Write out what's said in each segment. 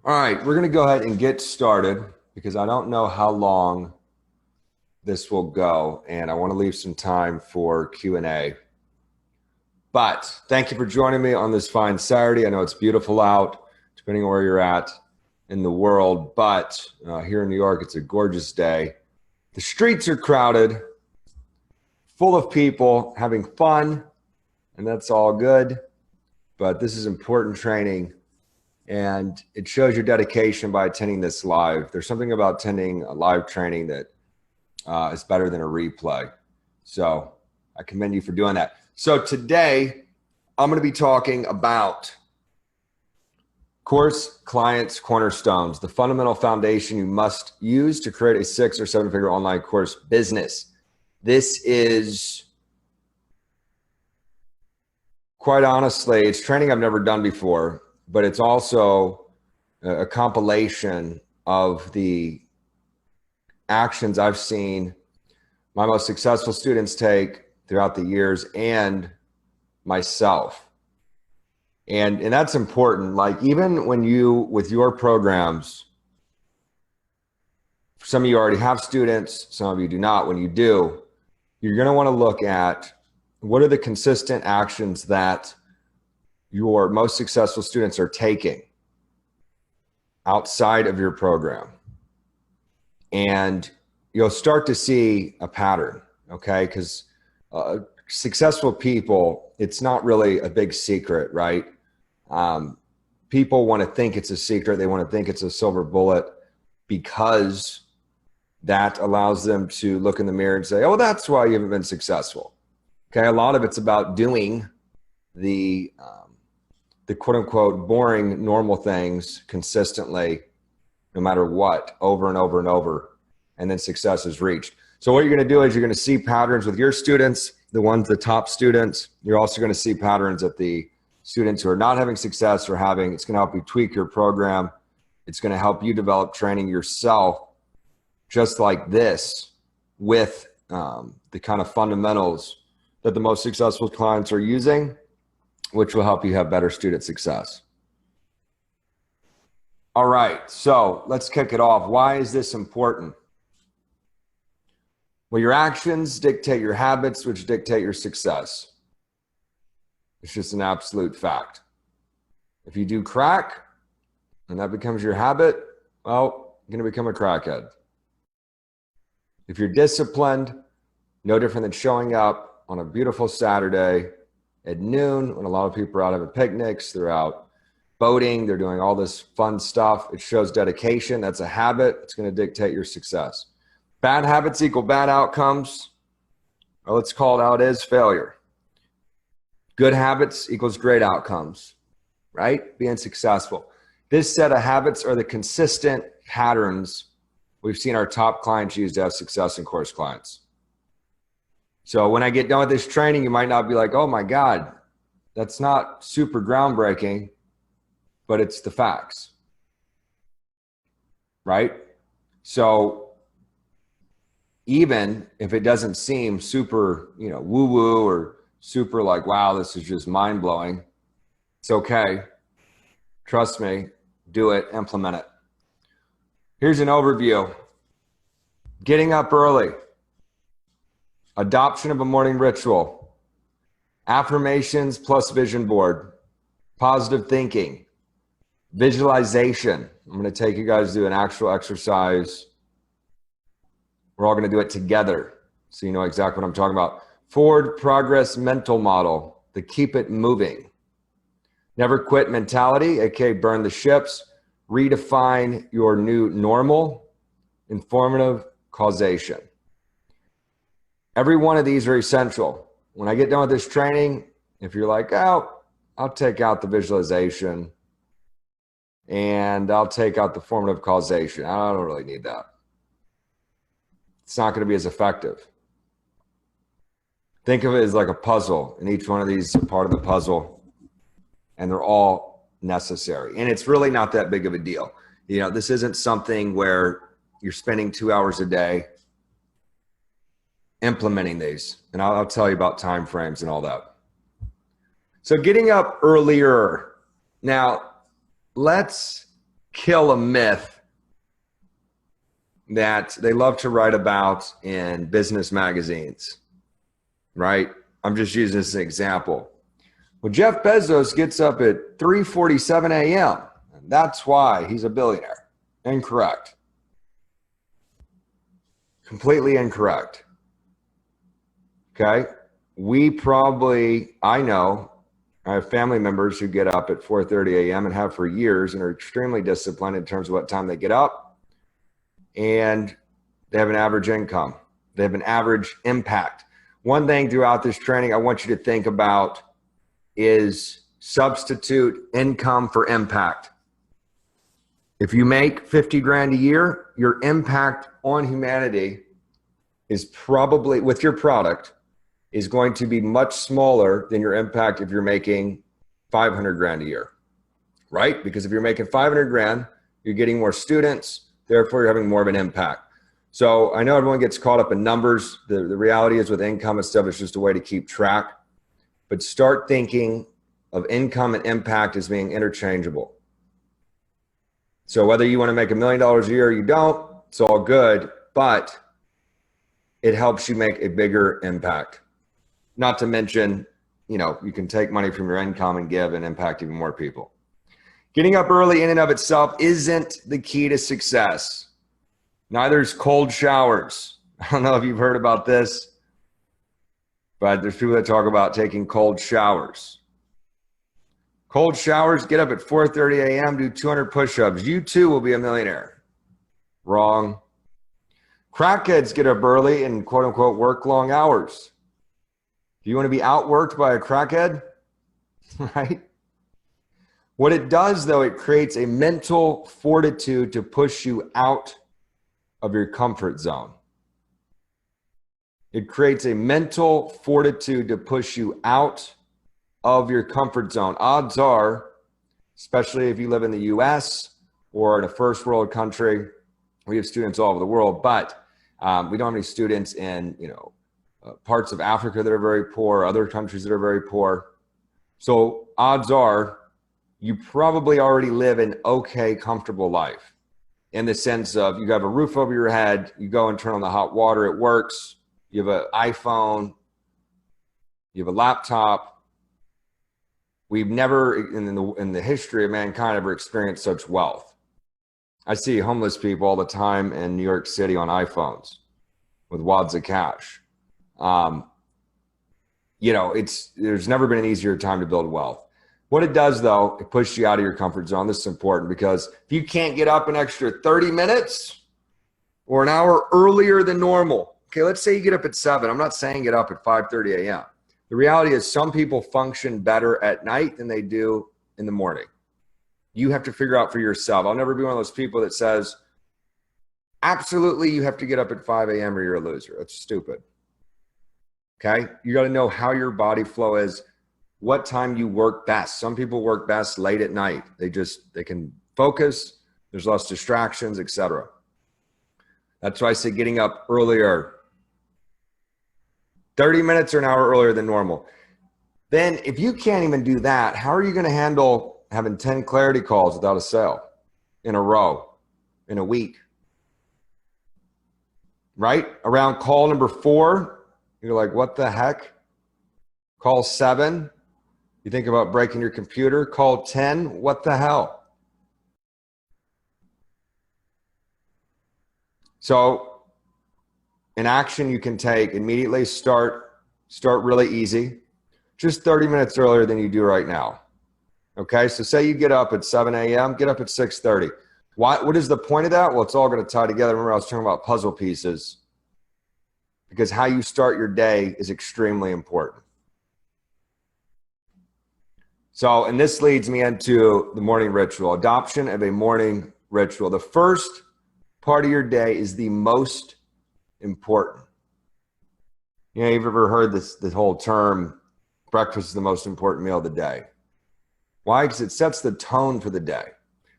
All right, we're going to go ahead and get started because I don't know how long this will go, and I want to leave some time for Q&A. But thank you for joining me on this fine Saturday. I know it's beautiful out, depending on where you're at in the world, but here in New York, it's a gorgeous day. The streets are crowded, full of people having fun, and that's all good, but this is important training. And it shows your dedication by attending this live. There's something about attending a live training that is better than a replay. So I commend you for doing that. So today I'm going to be talking about course clients cornerstones, the fundamental foundation you must use to create a 6 or 7 figure online course business. This is, quite honestly, it's training I've never done before, but it's also a compilation of the actions I've seen my most successful students take throughout the years and myself. And that's important. Like even when you, with your programs, some of you already have students, some of you do not. When you do, you're going to want to look at what are the consistent actions that your most successful students are taking outside of your program. And you'll start to see a pattern, okay? Because successful people, it's not really a big secret, right? People want to think it's a secret. They want to think it's a silver bullet because that allows them to look in the mirror and say, oh, that's why you haven't been successful. Okay, a lot of it's about doing the quote unquote boring normal things consistently, no matter what, over and over and over, and then success is reached. So what you're going to do is you're going to see patterns with your students, the top students. You're also going to see patterns at the students who are not having success or having. It's going to help you tweak your program. It's going to help you develop training yourself just like this with the kind of fundamentals that the most successful clients are using, which will help you have better student success. All right, so let's kick it off. Why is this important? Well, your actions dictate your habits, which dictate your success. It's just an absolute fact. If you do crack and that becomes your habit, well, you're going to become a crackhead. If you're disciplined, no different than showing up on a beautiful Saturday at noon when a lot of people are out having picnics, they're out boating, they're doing all this fun stuff. It shows dedication. That's a habit. It's going to dictate your success. Bad habits equal bad outcomes, or let's call it how it is, failure. Good habits equals great outcomes, right? Being successful. This set of habits are the consistent patterns we've seen our top clients use to have success in course clients. So when I get done with this training, you might not be like, oh my God, that's not super groundbreaking, but it's the facts, right? So even if it doesn't seem super, woo-woo or super like, wow, this is just mind-blowing, it's okay. Trust me, do it, implement it. Here's an overview. Getting up early. Adoption of a morning ritual, affirmations plus vision board, positive thinking, visualization. I'm going to take you guys to do an actual exercise. We're all going to do it together so you know exactly what I'm talking about. Forward progress mental model, the keep it moving. Never quit mentality, aka burn the ships. Redefine your new normal. Informative causation. Every one of these are essential. When I get done with this training, if you're like, oh, I'll take out the visualization and I'll take out the formative causation. I don't really need that. It's not going to be as effective. Think of it as like a puzzle, and each one of these are part of the puzzle, and they're all necessary. And it's really not that big of a deal. This isn't something where you're spending 2 hours a day implementing these. And I'll tell you about time frames and all that. So getting up earlier. Now, let's kill a myth that they love to write about in business magazines, right? I'm just using this as an example. Well, Jeff Bezos gets up at 3:47 a.m. and that's why he's a billionaire. Incorrect. Completely incorrect. Okay? I have family members who get up at 4:30 a.m. and have for years and are extremely disciplined in terms of what time they get up, and they have an average income. They have an average impact. One thing throughout this training I want you to think about is substitute income for impact. If you make 50 grand a year, your impact on humanity is probably, with your product, is going to be much smaller than your impact if you're making 500 grand a year, right? Because if you're making 500 grand, you're getting more students, therefore you're having more of an impact. So I know everyone gets caught up in numbers. The reality is with income and stuff, it's just a way to keep track. But start thinking of income and impact as being interchangeable. So whether you want to make $1 million a year or you don't, it's all good, but it helps you make a bigger impact. Not to mention, you can take money from your income and give and impact even more people. Getting up early in and of itself isn't the key to success. Neither is cold showers. I don't know if you've heard about this, but there's people that talk about taking cold showers. Cold showers, get up at 4:30 a.m., do 200 push-ups. You too will be a millionaire. Wrong. Crackheads get up early and quote unquote work long hours. Do you want to be outworked by a crackhead? Right? What it does though, it creates a mental fortitude to push you out of your comfort zone. It creates a mental fortitude to push you out of your comfort zone. Odds are, especially if you live in the US or in a first world country, we have students all over the world, but we don't have any students in, parts of Africa that are very poor, other countries that are very poor. So odds are you probably already live an okay, comfortable life in the sense of you have a roof over your head, you go and turn on the hot water, it works. You have an iPhone, you have a laptop. We've never, in the history of mankind, ever experienced such wealth. I see homeless people all the time in New York City on iPhones with wads of cash. There's never been an easier time to build wealth. What it does though, it pushes you out of your comfort zone. This is important because if you can't get up an extra 30 minutes or an hour earlier than normal, okay, let's say you get up at 7. I'm not saying get up at 5:30 a.m. The reality is some people function better at night than they do in the morning. You have to figure out for yourself. I'll never be one of those people that says, absolutely, you have to get up at 5 a.m. or you're a loser. That's stupid. Okay? You got to know how your body flow is, what time you work best. Some people work best late at night. They can focus. There's less distractions, etc. That's why I say getting up earlier, 30 minutes or an hour earlier than normal. Then if you can't even do that, how are you going to handle having 10 clarity calls without a sale in a row, in a week? Right? Around call number 4, you're like, what the heck? Call 7, you think about breaking your computer. Call 10, what the hell? So an action you can take immediately, start really easy, just 30 minutes earlier than you do right now. Okay, so say you get up at 7 a.m., get up at 6:30. What is the point of that? Well, it's all going to tie together. Remember, I was talking about puzzle pieces because how you start your day is extremely important. So, and this leads me into the morning ritual, adoption of a morning ritual. The first part of your day is the most important. You've ever heard this whole term, breakfast is the most important meal of the day. Why? Because it sets the tone for the day.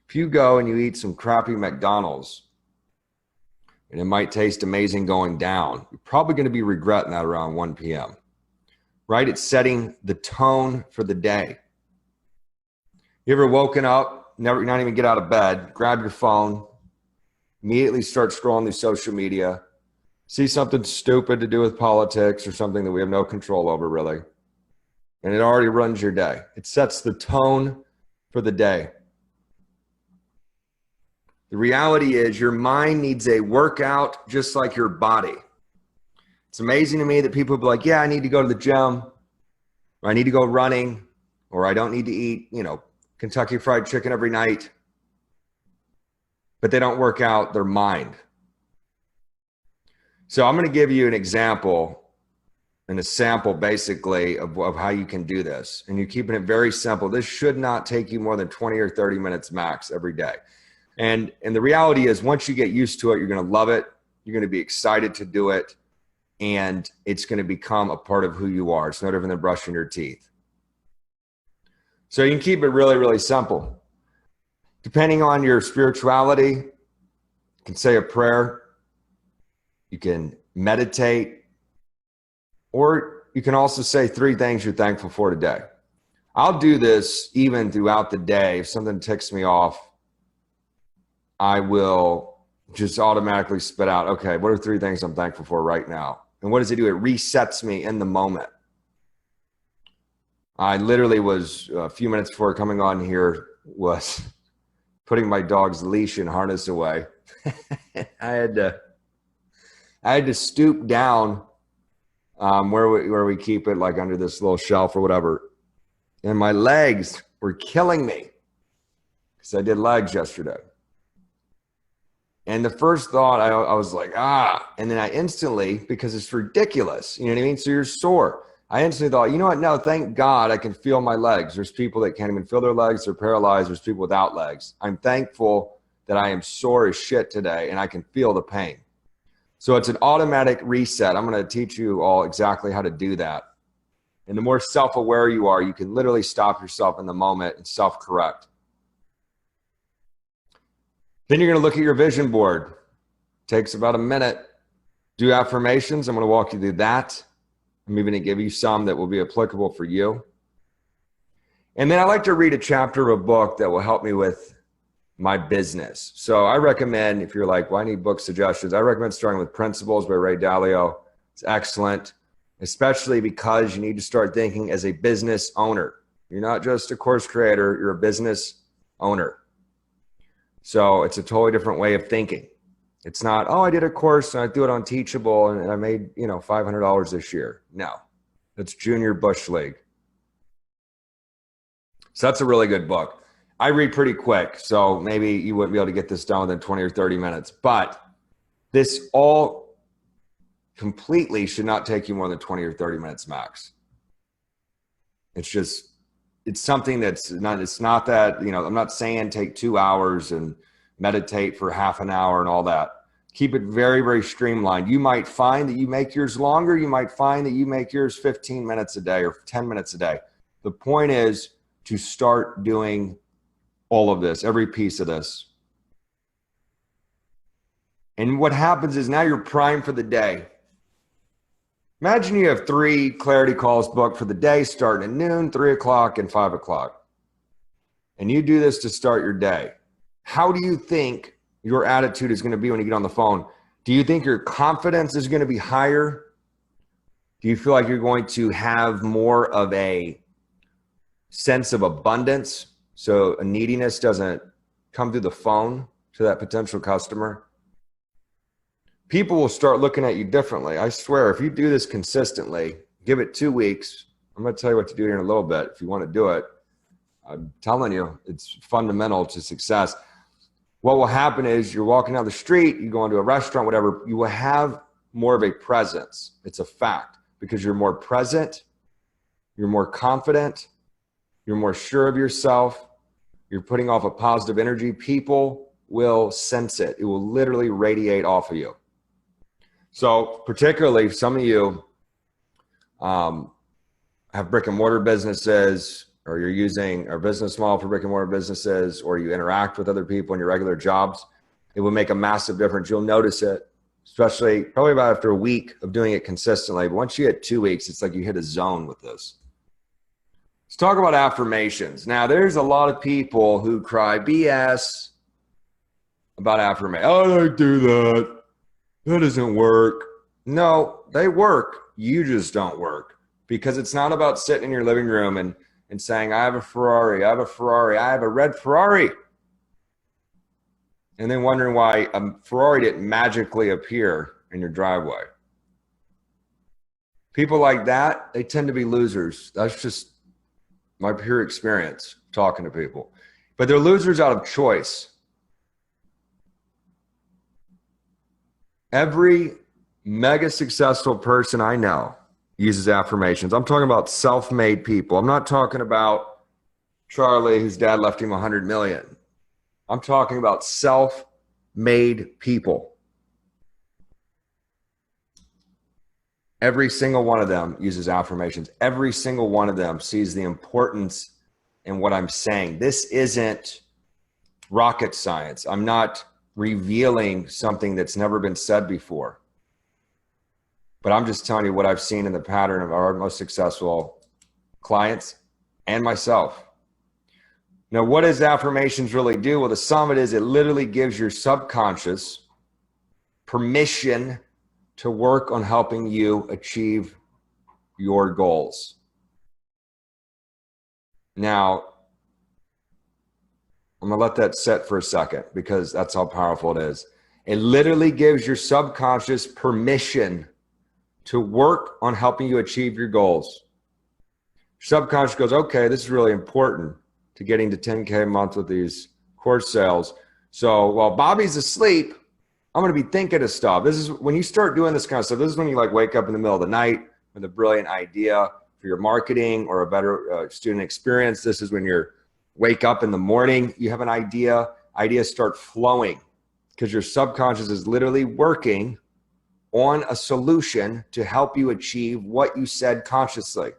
If you go and you eat some crappy McDonald's, and it might taste amazing going down, you're probably going to be regretting that around 1 p.m. Right? It's setting the tone for the day. You ever woken up not even get out of bed, grab your phone, immediately start scrolling through social media, see something stupid to do with politics or something that we have no control over really, and it already runs your day. It sets the tone for the day. The reality is your mind needs a workout just like your body. It's amazing to me that people be like, yeah, I need to go to the gym, or I need to go running, or I don't need to eat, Kentucky Fried Chicken every night, but they don't work out their mind. So I'm going to give you an example and a sample basically of how you can do this. And you're keeping it very simple. This should not take you more than 20 or 30 minutes max every day. And the reality is once you get used to it, you're going to love it. You're going to be excited to do it. And it's going to become a part of who you are. It's no different than brushing your teeth. So you can keep it really, really simple. Depending on your spirituality, you can say a prayer, you can meditate, or you can also say 3 things you're thankful for today. I'll do this even throughout the day. If something ticks me off, I will just automatically spit out, okay, what are 3 things I'm thankful for right now? And what does it do? It resets me in the moment. I literally was a few minutes before coming on here was putting my dog's leash and harness away. I had to stoop down where we keep it, like under this little shelf or whatever. And my legs were killing me because I did legs yesterday. And the first thought, I was like, and then I instantly, because it's ridiculous, you know what I mean? So you're sore. I instantly thought, you know what? No, thank God I can feel my legs. There's people that can't even feel their legs. They're paralyzed. There's people without legs. I'm thankful that I am sore as shit today and I can feel the pain. So it's an automatic reset. I'm going to teach you all exactly how to do that. And the more self-aware you are, you can literally stop yourself in the moment and self-correct. Then you're going to look at your vision board. Takes about a minute. Do affirmations. I'm going to walk you through that. I'm even going to give you some that will be applicable for you. And then I like to read a chapter of a book that will help me with my business. So I recommend, if you're like, well, I need book suggestions, I recommend starting with Principles by Ray Dalio. It's excellent, especially because you need to start thinking as a business owner. You're not just a course creator, you're a business owner. So it's a totally different way of thinking. It's not, I did a course and I threw it on Teachable and I made, $500 this year. No, that's Junior Bush League. So that's a really good book. I read pretty quick, so maybe you wouldn't be able to get this done within 20 or 30 minutes. But this all completely should not take you more than 20 or 30 minutes max. It's something it's not that, I'm not saying take 2 hours and meditate for half an hour and all that. Keep it very, very streamlined. You might find that you make yours longer. You might find that you make yours 15 minutes a day or 10 minutes a day. The point is to start doing all of this, every piece of this. And what happens is now you're primed for the day. Imagine you have 3 clarity calls booked for the day starting at noon, 3 o'clock, and 5 o'clock. And you do this to start your day. How do you think your attitude is going to be when you get on the phone? Do you think your confidence is going to be higher? Do you feel like you're going to have more of a sense of abundance so a neediness doesn't come through the phone to that potential customer? People will start looking at you differently. I swear, if you do this consistently, give it 2 weeks. I'm going to tell you what to do here in a little bit if you want to do it. I'm telling you, it's fundamental to success. What will happen is you're walking down the street, you go into a restaurant, whatever, you will have more of a presence. It's a fact because you're more present, you're more confident, you're more sure of yourself, you're putting off a positive energy. People will sense it. It will literally radiate off of you. So particularly some of you have brick and mortar businesses, or you're using our business model for brick and mortar businesses, or you interact with other people in your regular jobs, it will make a massive difference. You'll notice it, especially probably about after a week of doing it consistently. But once you hit 2 weeks, it's like you hit a zone with this. Let's talk about affirmations. Now, there's a lot of people who cry BS about affirmation. Oh, I don't do that. That doesn't work. No, they work. You just don't work, because it's not about sitting in your living room and saying, I have a Ferrari, I have a Ferrari, I have a red Ferrari. And then wondering why a Ferrari didn't magically appear in your driveway. People like that, they tend to be losers. That's just my pure experience talking to people. But they're losers out of choice. Every mega successful person I know uses affirmations. I'm talking about self-made people. I'm not talking about Charlie, whose dad left him 100 million. I'm talking about self-made people. Every single one of them uses affirmations. Every single one of them sees the importance in what I'm saying. This isn't rocket science. I'm not revealing something that's never been said before. But I'm just telling you what I've seen in the pattern of our most successful clients and myself. Now, what does affirmations really do? Well, the sum of it is it literally gives your subconscious permission to work on helping you achieve your goals. Now, I'm going to let that set for a second, because that's how powerful it is. It literally gives your subconscious permission to work on helping you achieve your goals. Your subconscious goes, okay, this is really important to getting to 10K a month with these course sales. So while Bobby's asleep, I'm going to be thinking of stuff. This is when you start doing this kind of stuff. This is when you like wake up in the middle of the night with a brilliant idea for your marketing or a better student experience. This is when you wake up in the morning, you have an idea, ideas start flowing because your subconscious is literally working on a solution to help you achieve what you said consciously.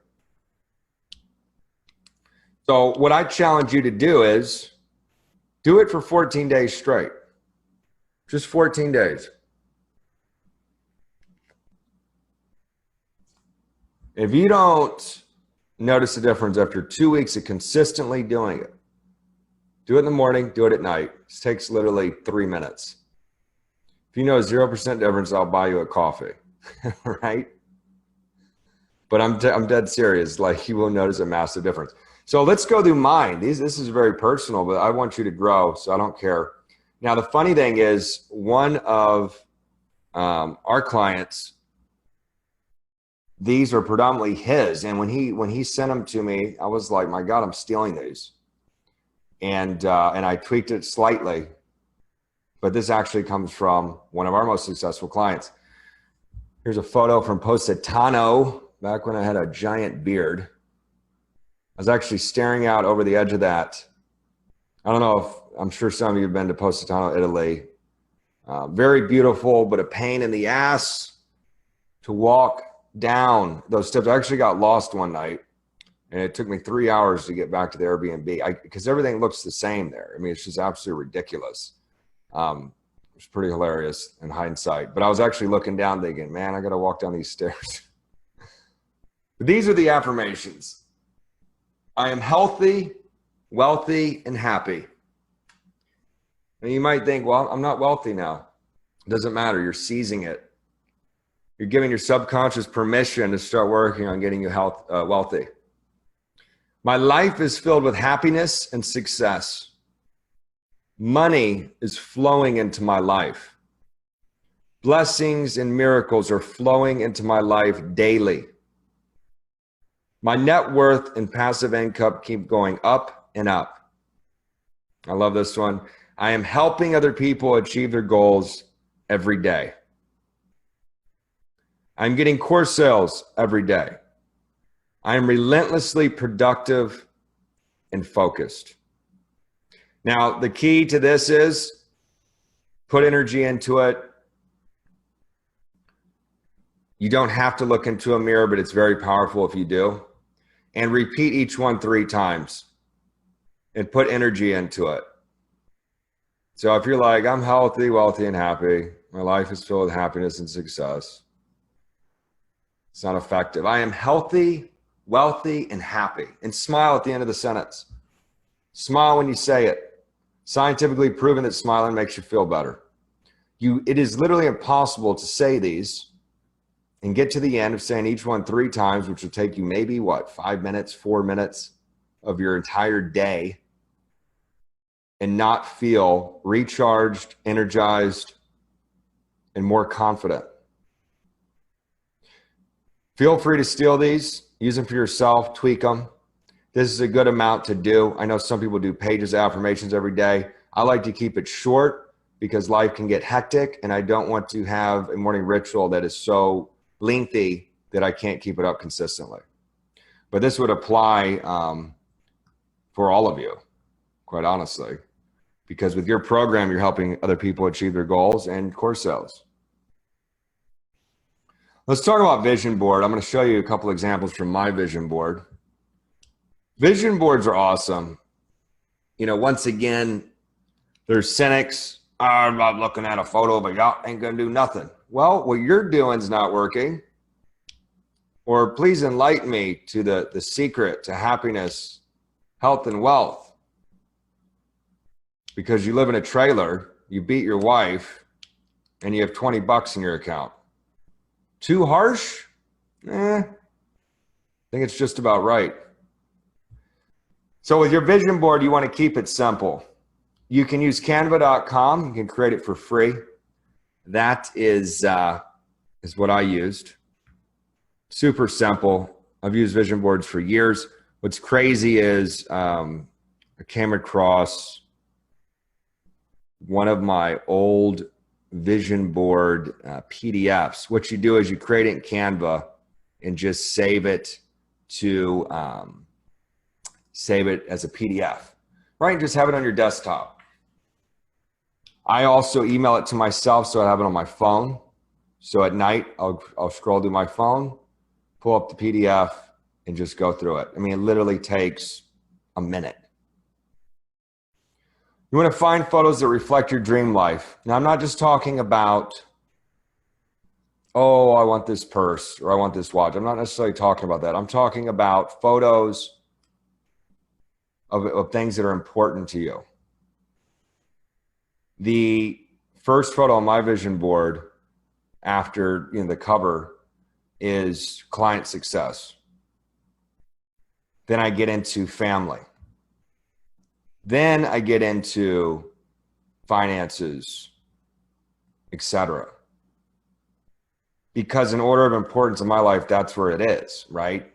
So what I challenge you to do is do it for 14 days straight. Just 14 days. If you don't notice a difference after 2 weeks of consistently doing it, do it in the morning, do it at night. It takes literally 3 minutes. If you know 0% difference, I'll buy you a coffee, right? But I'm dead serious. Like, you will notice a massive difference. So let's go through mine. This is very personal, but I want you to grow, so I don't care. Now, the funny thing is, one of our clients, these are predominantly his. And when he sent them to me, I was like, my God, I'm stealing these. And I tweaked it slightly. But this actually comes from one of our most successful clients. Here's a photo from Positano, back when I had a giant beard. I was actually staring out over the edge of that. I don't know if, I'm sure some of you have been to Positano, Italy. Very beautiful, but a pain in the ass to walk down those steps. I actually got lost one night, and it took me 3 hours to get back to the Airbnb because everything looks the same there. I mean, it's just absolutely ridiculous. It's pretty hilarious in hindsight. But I was actually looking down thinking, man, I got to walk down these stairs. But these are the affirmations. I am healthy, wealthy, and happy. And you might think, well, I'm not wealthy now. It doesn't matter. You're seizing it. You're giving your subconscious permission to start working on getting you wealthy. My life is filled with happiness and success. Money is flowing into my life. Blessings and miracles are flowing into my life daily. My net worth and passive income keep going up and up. I love this one. I am helping other people achieve their goals every day. I'm getting course sales every day. I am relentlessly productive and focused. Now, the key to this is put energy into it. You don't have to look into a mirror, but it's very powerful if you do. And repeat each one 3 times and put energy into it. So if you're like, I'm healthy, wealthy, and happy, my life is filled with happiness and success, it's not effective. I am healthy, wealthy, and happy. And smile at the end of the sentence. Smile when you say it. Scientifically proven that smiling makes you feel better. It is literally impossible to say these and get to the end of saying each one 3 times, which will take you maybe 5 minutes, 4 minutes of your entire day, and not feel recharged, energized, and more confident. Feel free to steal these, use them for yourself, tweak them. This is a good amount to do. I know some people do pages of affirmations every day. I like to keep it short because life can get hectic, and I don't want to have a morning ritual that is so lengthy that I can't keep it up consistently. But this would apply for all of you, quite honestly, because with your program, you're helping other people achieve their goals and course sales. Let's talk about vision board. I'm going to show you a couple examples from my vision board. Vision boards are awesome. Once again, there's cynics. I'm not looking at a photo of a yacht, ain't going to do nothing. Well, what you're doing is not working. Or please enlighten me to the secret to happiness, health, and wealth. Because you live in a trailer, you beat your wife, and you have $20 in your account. Too harsh? I think it's just about right. So with your vision board, you want to keep it simple. You can use canva.com. You can create it for free. That is what I used. Super simple. I've used vision boards for years. What's crazy is I came across one of my old vision board PDFs. What you do is you create it in Canva and just save it to save it as a PDF, right? And just have it on your desktop. I also email it to myself, so I have it on my phone. So at night, I'll scroll through my phone, pull up the PDF, and just go through it. I mean, it literally takes a minute. You want to find photos that reflect your dream life. Now, I'm not just talking about, oh, I want this purse or I want this watch. I'm not necessarily talking about that. I'm talking about photos of things that are important to you. The first photo on my vision board after the cover is client success. Then I get into family. Then I get into finances, etc. Because in order of importance in my life, that's where it is, right?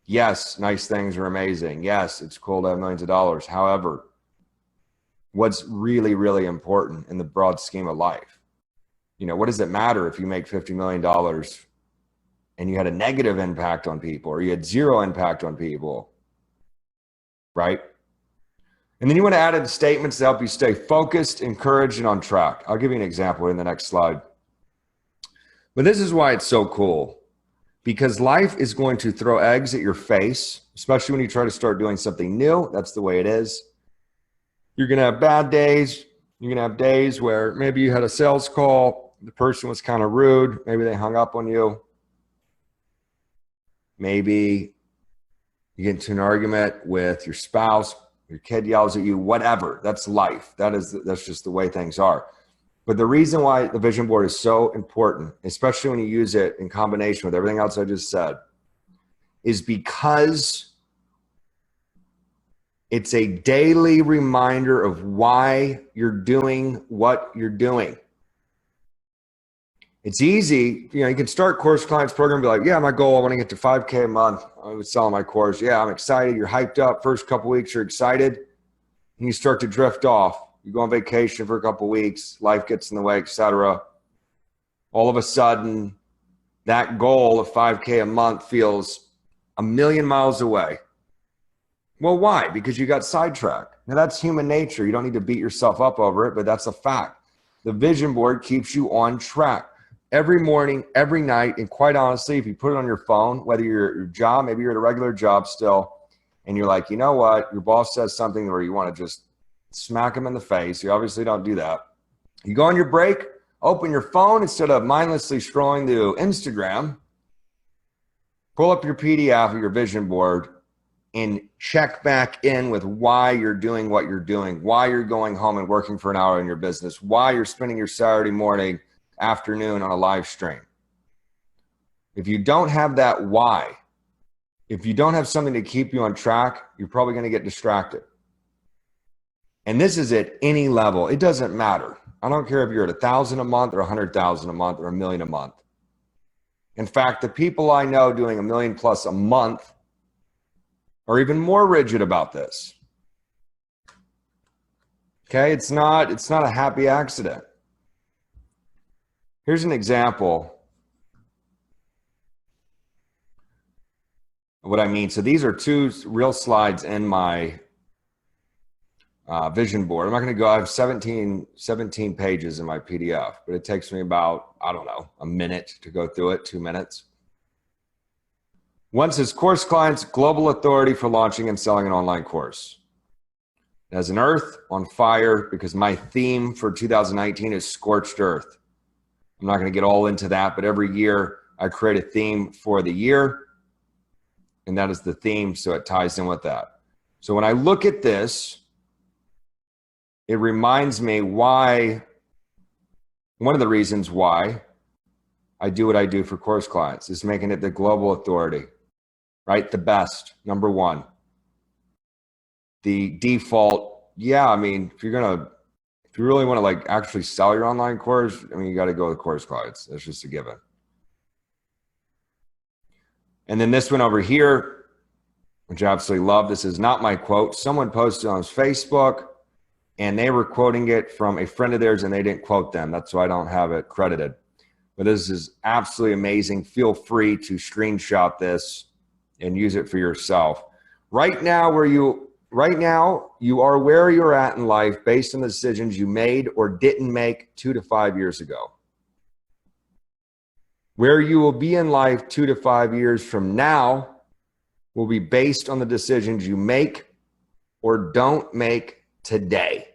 Yes, nice things are amazing. Yes, it's cool to have millions of dollars. However, what's really, really important in the broad scheme of life? What does it matter if you make $50 million and you had a negative impact on people or you had zero impact on people, right? And then you want to add in statements to help you stay focused, encouraged, and on track. I'll give you an example in the next slide. But this is why it's so cool. Because life is going to throw eggs at your face, especially when you try to start doing something new. That's the way it is. You're going to have bad days. You're going to have days where maybe you had a sales call. The person was kind of rude. Maybe they hung up on you. Maybe you get into an argument with your spouse. Your kid yells at you, whatever. That's life. That's just the way things are. But the reason why the vision board is so important, especially when you use it in combination with everything else I just said, is because it's a daily reminder of why you're doing what you're doing. It's easy. You can start course clients program and be like, yeah, my goal, I want to get to 5K a month. I was selling my course. Yeah, I'm excited. You're hyped up. First couple of weeks, you're excited. And you start to drift off. You go on vacation for a couple of weeks. Life gets in the way, etc. All of a sudden, that goal of 5K a month feels a million miles away. Well, why? Because you got sidetracked. Now, that's human nature. You don't need to beat yourself up over it, but that's a fact. The vision board keeps you on track. Every morning, every night, and quite honestly, if you put it on your phone, whether you're at your job, maybe you're at a regular job still, and you're like, you know what, your boss says something where you want to just smack him in the face. You obviously don't do that. You go on your break, open your phone instead of mindlessly scrolling through Instagram. Pull up your PDF of your vision board and check back in with why you're doing what you're doing, why you're going home and working for an hour in your business, why you're spending your Saturday morning, afternoon on a live stream. If you don't have that why, if you don't have something to keep you on track, you're probably going to get distracted. And this is at any level. It doesn't matter. I don't care if you're at 1,000 a month or 100,000 a month or 1,000,000 a month. In fact, the people I know doing 1,000,000 plus a month are even more rigid about this. Okay, it's not a happy accident. Here's an example of what I mean. So these are two real slides in my vision board. I'm not going to go, I have 17 pages in my PDF, but it takes me about, I don't know, a minute to go through it, 2 minutes. One says, course clients, global authority for launching and selling an online course. It has an earth on fire because my theme for 2019 is scorched earth. I'm not going to get all into that, but every year I create a theme for the year, and that is the theme, so it ties in with that. So when I look at this, it reminds me why, one of the reasons why I do what I do for course clients is making it the global authority, right? The best, number one. The default, yeah, I mean, if you really want to like actually sell your online course, I mean, you got to go with course clients. That's just a given. And then this one over here, which I absolutely love. This is not my quote. Someone posted on Facebook and they were quoting it from a friend of theirs and they didn't quote them. That's why I don't have it credited. But this is absolutely amazing. Feel free to screenshot this and use it for yourself. Right now, you are where you're at in life based on the decisions you made or didn't make 2 to 5 years ago. Where you will be in life 2 to 5 years from now will be based on the decisions you make or don't make today.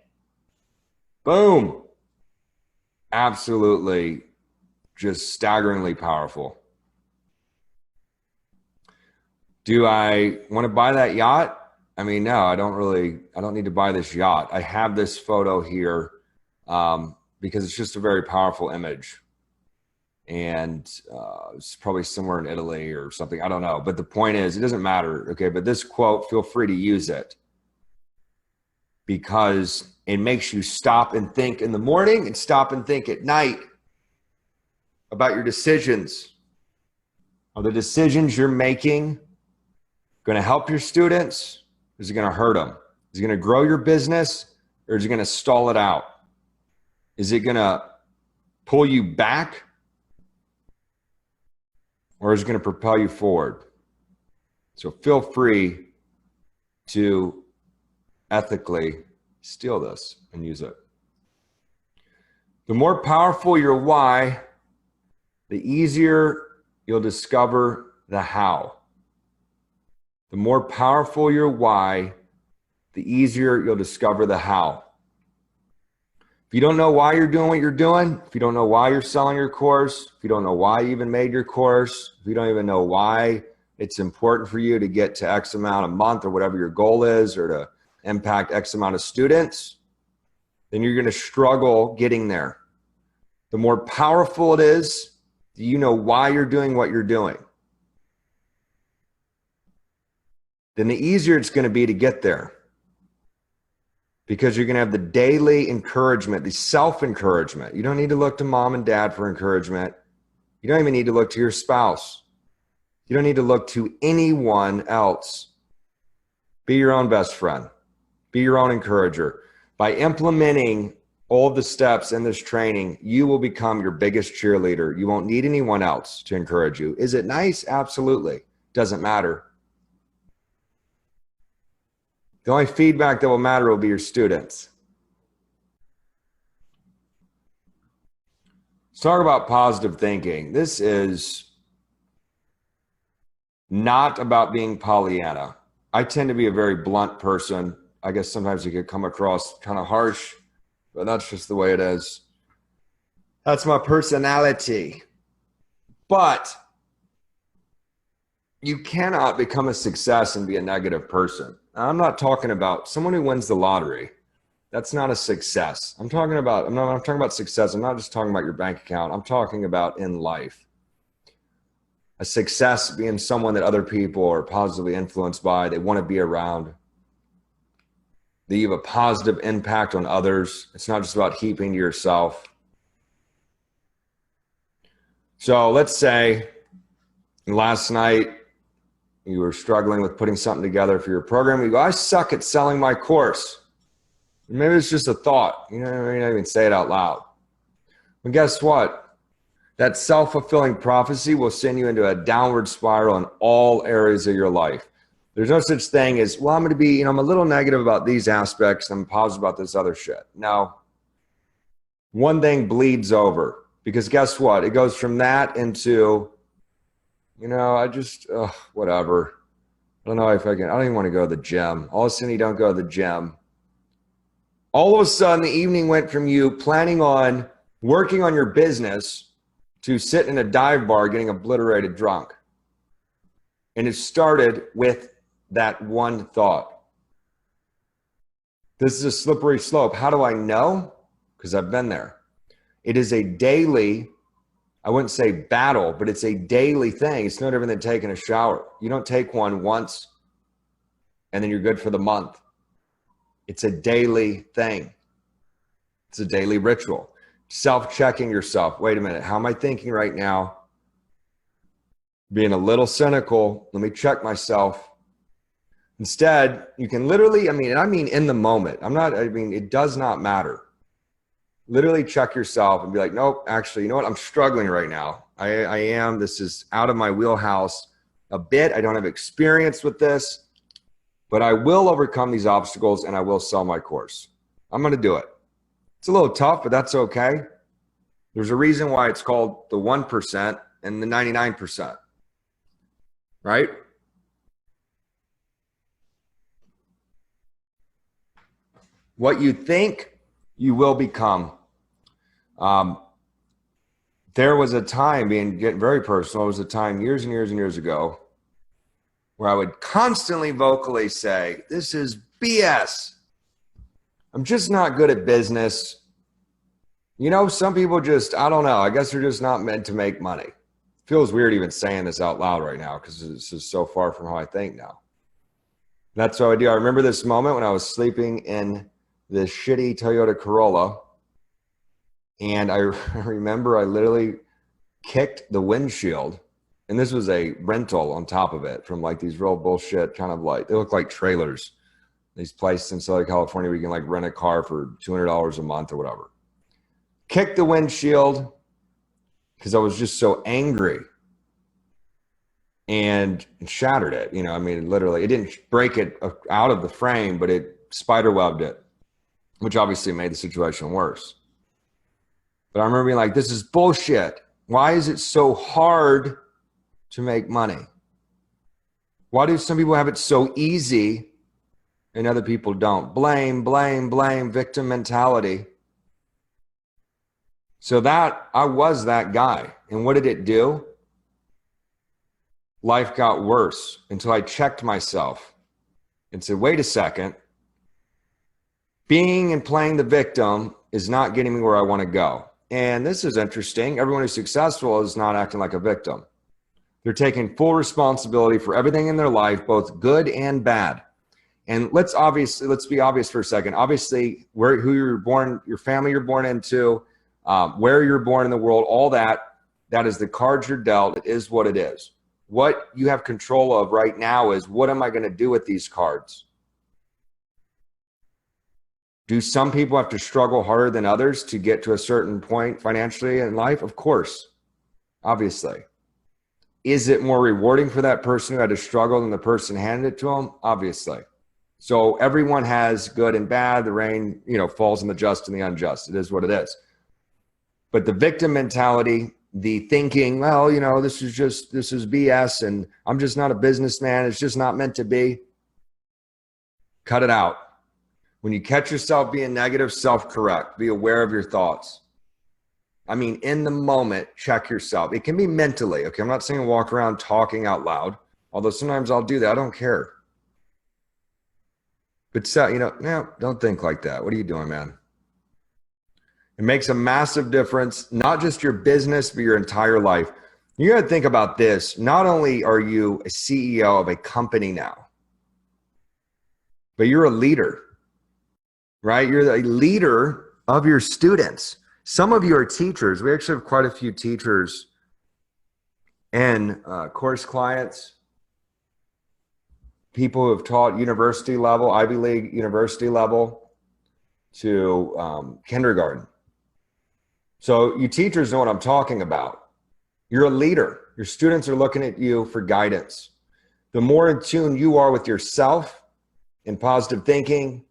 Boom. Absolutely just staggeringly powerful. Do I want to buy that yacht? I mean, no, I don't need to buy this yacht. I have this photo here because it's just a very powerful image. And it's probably somewhere in Italy or something. I don't know. But the point is, it doesn't matter. Okay. But this quote, feel free to use it because it makes you stop and think in the morning and stop and think at night about your decisions. Are the decisions you're making going to help your students? Or is it going to hurt them? Is it going to grow your business or is it going to stall it out? Is it going to pull you back or is it going to propel you forward? So feel free to ethically steal this and use it. The more powerful your why, the easier you'll discover the how. The more powerful your why, the easier you'll discover the how. If you don't know why you're doing what you're doing, if you don't know why you're selling your course, if you don't know why you even made your course, if you don't even know why it's important for you to get to X amount a month or whatever your goal is, or to impact X amount of students, then you're going to struggle getting there. The more powerful it is, you know why you're doing what you're doing, then the easier it's going to be to get there. Because you're going to have the daily encouragement, the self-encouragement. You don't need to look to mom and dad for encouragement. You don't even need to look to your spouse. You don't need to look to anyone else. Be your own best friend. Be your own encourager. By implementing all of the steps in this training, you will become your biggest cheerleader. You won't need anyone else to encourage you. Is it nice? Absolutely. Doesn't matter. The only feedback that will matter will be your students. Let's talk about positive thinking. This is not about being Pollyanna. I tend to be a very blunt person. I guess sometimes it could come across kind of harsh, but that's just the way it is. That's my personality. But You cannot become a success and be a negative person. I'm not talking about someone who wins the lottery. That's not a success. I'm talking about success. I'm not just talking about your bank account. I'm talking about in life. A success being someone that other people are positively influenced by, they want to be around. That you have a positive impact on others. It's not just about heaping to yourself. So let's say last night you were struggling with putting something together for your program. You go, I suck at selling my course. Maybe it's just a thought. You know, you don't even say it out loud. But guess what? That self-fulfilling prophecy will send you into a downward spiral in all areas of your life. There's no such thing as, well, I'm going to be, I'm a little negative about these aspects and I'm positive about this other shit. No. One thing bleeds over, because guess what? It goes from that into, whatever. I don't know if I don't even want to go to the gym. All of a sudden you don't go to the gym. All of a sudden the evening went from you planning on working on your business to sitting in a dive bar getting obliterated drunk. And it started with that one thought. This is a slippery slope. How do I know? Because I've been there. It is a daily, I wouldn't say battle, but it's a daily thing. It's no different than taking a shower. You don't take one once and then you're good for the month. It's a daily thing. It's a daily ritual. Self-checking yourself. Wait a minute. How am I thinking right now? Being a little cynical. Let me check myself. Instead, you can literally, I mean in the moment. It does not matter. Literally check yourself and be like, nope, actually, you know what? I'm struggling right now. I am. This is out of my wheelhouse a bit. I don't have experience with this, but I will overcome these obstacles and I will sell my course. I'm going to do it. It's a little tough, but that's okay. There's a reason why it's called the 1% and the 99%, right? What you think, you will become. There was a time, getting very personal, there was a time years and years and years ago where I would constantly vocally say, this is BS. I'm just not good at business. Some people just, I don't know, I guess they're just not meant to make money. It feels weird even saying this out loud right now because this is so far from how I think now. That's what I do. I remember this moment when I was sleeping in this shitty Toyota Corolla. And I remember I literally kicked the windshield. And this was a rental on top of it from like these real bullshit kind of like, they look like trailers. These places in Southern California where you can like rent a car for $200 a month or whatever. Kicked the windshield because I was just so angry and shattered it. Literally, it didn't break it out of the frame, but it spiderwebbed it, which obviously made the situation worse. But I remember being like, this is bullshit. Why is it so hard to make money? Why do some people have it so easy and other people don't? Blame, blame, blame, victim mentality. So I was that guy. And what did it do? Life got worse until I checked myself and said, wait a second. Being and playing the victim is not getting me where I want to go. And this is interesting. Everyone who's successful is not acting like a victim. They're taking full responsibility for everything in their life, both good and bad. And let's be obvious for a second. Obviously, who you're born, your family you're born into, where you're born in the world, all that is the cards you're dealt. It is what it is. What you have control of right now is, what am I going to do with these cards? Do some people have to struggle harder than others to get to a certain point financially in life? Of course, obviously. Is it more rewarding for that person who had to struggle than the person handed it to them? Obviously. So everyone has good and bad. The rain, falls on the just and the unjust. It is what it is. But the victim mentality, the thinking, well, this is BS and I'm just not a businessman. It's just not meant to be. Cut it out. When you catch yourself being negative, self-correct. Be aware of your thoughts. In the moment, check yourself. It can be mentally. Okay, I'm not saying walk around talking out loud. Although sometimes I'll do that. I don't care. But no, don't think like that. What are you doing, man? It makes a massive difference, not just your business, but your entire life. You got to think about this. Not only are you a CEO of a company now, but you're a leader, right? You're a leader of your students. Some of you are teachers. We actually have quite a few teachers and course clients, people who have taught university level, Ivy League university level to kindergarten. So you teachers know what I'm talking about. You're a leader. Your students are looking at you for guidance. The more in tune you are with yourself and positive thinking,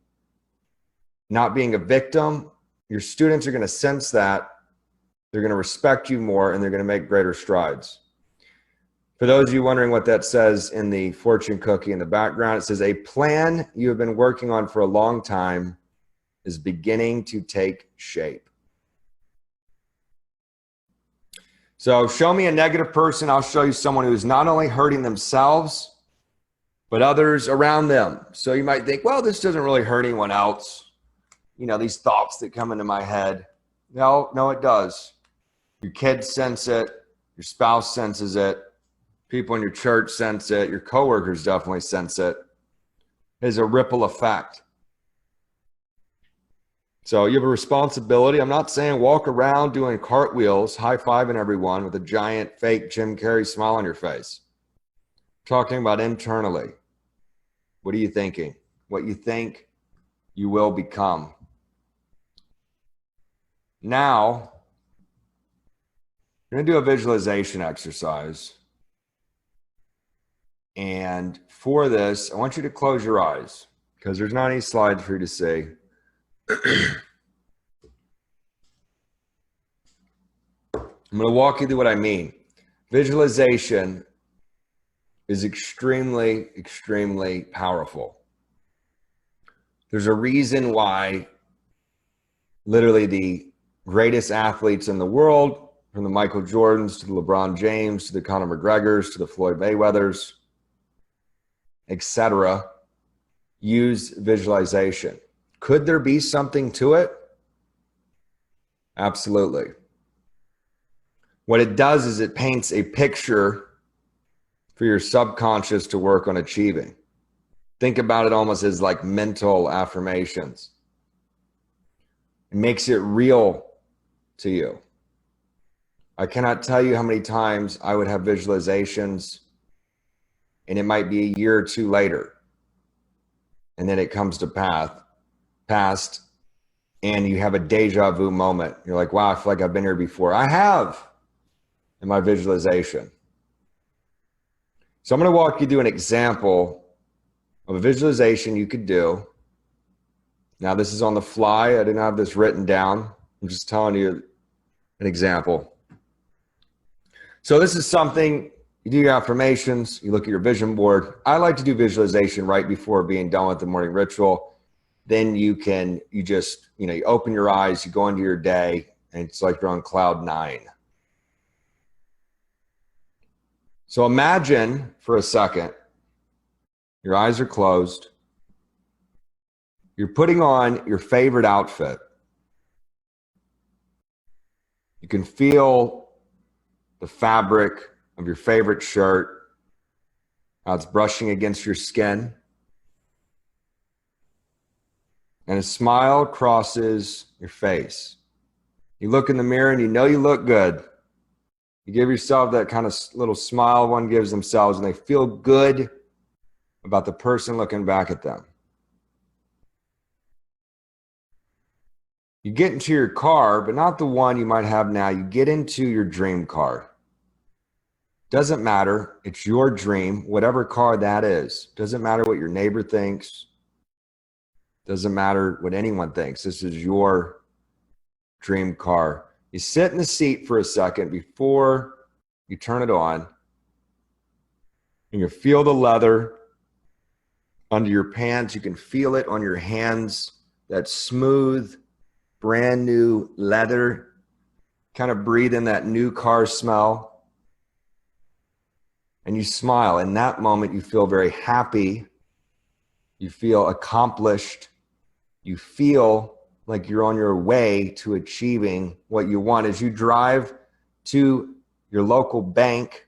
not being a victim, your students are going to sense that. They're going to respect you more, and they're going to make greater strides. For those of you wondering what that says in the fortune cookie in the background, it says, a plan you have been working on for a long time is beginning to take shape. So show me a negative person. I'll show you someone who is not only hurting themselves, but others around them. So you might think, well, this doesn't really hurt anyone else. These thoughts that come into my head. No, it does. Your kids sense it. Your spouse senses it. People in your church sense it. Your coworkers definitely sense it. There's a ripple effect. So you have a responsibility. I'm not saying walk around doing cartwheels, high-fiving everyone with a giant fake Jim Carrey smile on your face. I'm talking about internally. What are you thinking? What you think, you will become. Now, you're going to do a visualization exercise. And for this, I want you to close your eyes because there's not any slides for you to see. I'm going to walk you through what I mean. Visualization is extremely, extremely powerful. There's a reason why literally the greatest athletes in the world, from the Michael Jordans to the LeBron James to the Conor McGregors to the Floyd Mayweathers, etc., use visualization. Could there be something to it? Absolutely. What it does is it paints a picture for your subconscious to work on achieving. Think about it almost as like mental affirmations. It makes it real to you. I cannot tell you how many times I would have visualizations and it might be a year or two later. And then it comes to past, and you have a deja vu moment. You're like, wow, I feel like I've been here before. I have in my visualization. So I'm going to walk you through an example of a visualization you could do. Now, this is on the fly. I didn't have this written down. I'm just telling you an example. So this is something, you do your affirmations, you look at your vision board. I like to do visualization right before being done with the morning ritual. Then you just, you open your eyes, you go into your day, and it's like you're on cloud 9. So imagine for a second, your eyes are closed. You're putting on your favorite outfit. You can feel the fabric of your favorite shirt, how it's brushing against your skin. And a smile crosses your face. You look in the mirror and you know you look good. You give yourself that kind of little smile one gives themselves, and they feel good about the person looking back at them. You get into your car, but not the one you might have now. You get into your dream car. Doesn't matter. It's your dream, whatever car that is. Doesn't matter what your neighbor thinks. Doesn't matter what anyone thinks. This is your dream car. You sit in the seat for a second before you turn it on, and you feel the leather under your pants. You can feel it on your hands, that smooth, brand new leather. Kind of breathe in that new car smell. and you smile. In that moment, you feel very happy. You feel accomplished. You feel like you're on your way to achieving what you want. As you drive to your local bank,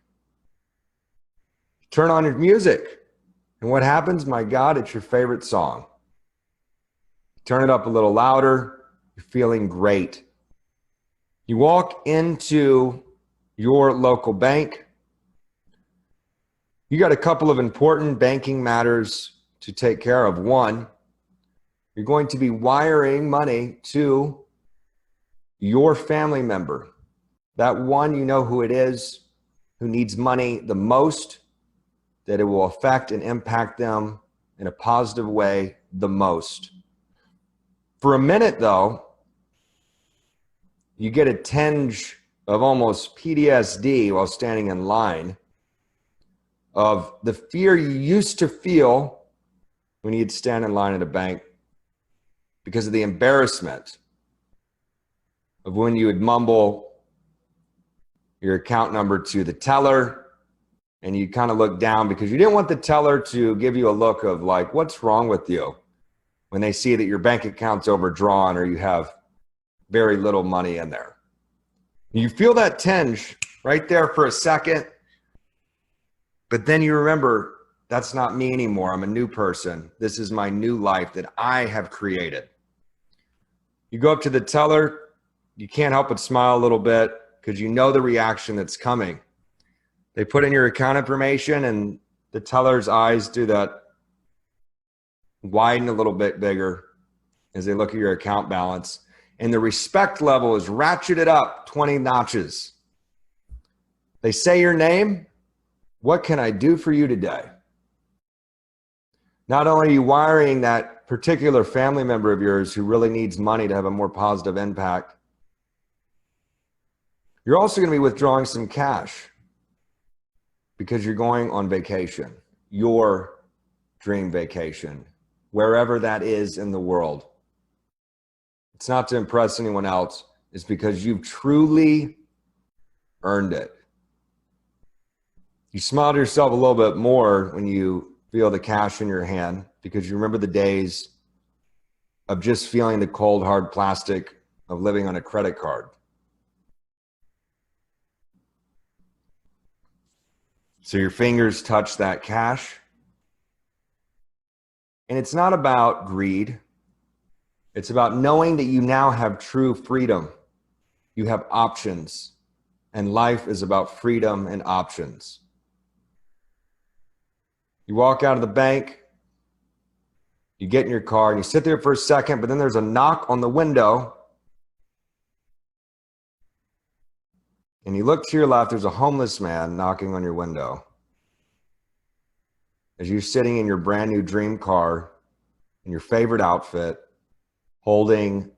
turn on your music. And what happens? My God, it's your favorite song. Turn it up a little louder. You're feeling great. You walk into your local bank. You got a couple of important banking matters to take care of. One, you're going to be wiring money to your family member. That one, you know who it is, who needs money the most, that it will affect and impact them in a positive way the most. For a minute, though, you get a tinge of almost PTSD while standing in line of the fear you used to feel when you'd stand in line at a bank because of the embarrassment of when you would mumble your account number to the teller and you kind of look down because you didn't want the teller to give you a look of like, what's wrong with you, when they see that your bank account's overdrawn or you have very little money in there. You feel that tinge right there for a second, but then you remember, that's not me anymore. I'm a new person. This is my new life that I have created. You go up to the teller, you can't help but smile a little bit because you know the reaction that's coming. They put in your account information and the teller's eyes do that, widen a little bit bigger as they look at your account balance. And the respect level is ratcheted up 20 notches. They say your name. What can I do for you today? Not only are you wiring that particular family member of yours who really needs money to have a more positive impact, you're also going to be withdrawing some cash because you're going on vacation, your dream vacation, wherever that is in the world. It's not to impress anyone else. It's because you've truly earned it. You smile to yourself a little bit more when you feel the cash in your hand because you remember the days of just feeling the cold, hard plastic of living on a credit card. So your fingers touch that cash. And it's not about greed. It's about knowing that you now have true freedom. You have options. And life is about freedom and options. You walk out of the bank, you get in your car, and you sit there for a second, but then there's a knock on the window. And you look to your left, there's a homeless man knocking on your window. As you're sitting in your brand new dream car, in your favorite outfit, holding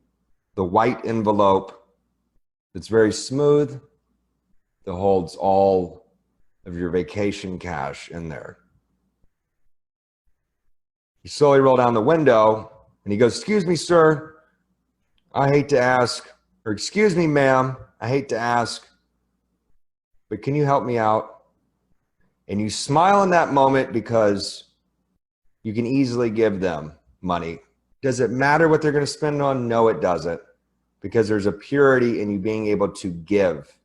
the white envelope that's very smooth, that holds all of your vacation cash in there. You slowly roll down the window and he goes, "Excuse me, sir, I hate to ask," or "Excuse me, ma'am, I hate to ask, but can you help me out?" And you smile in that moment because you can easily give them money. Does it matter what they're going to spend on? No, it doesn't, because there's a purity in you being able to give.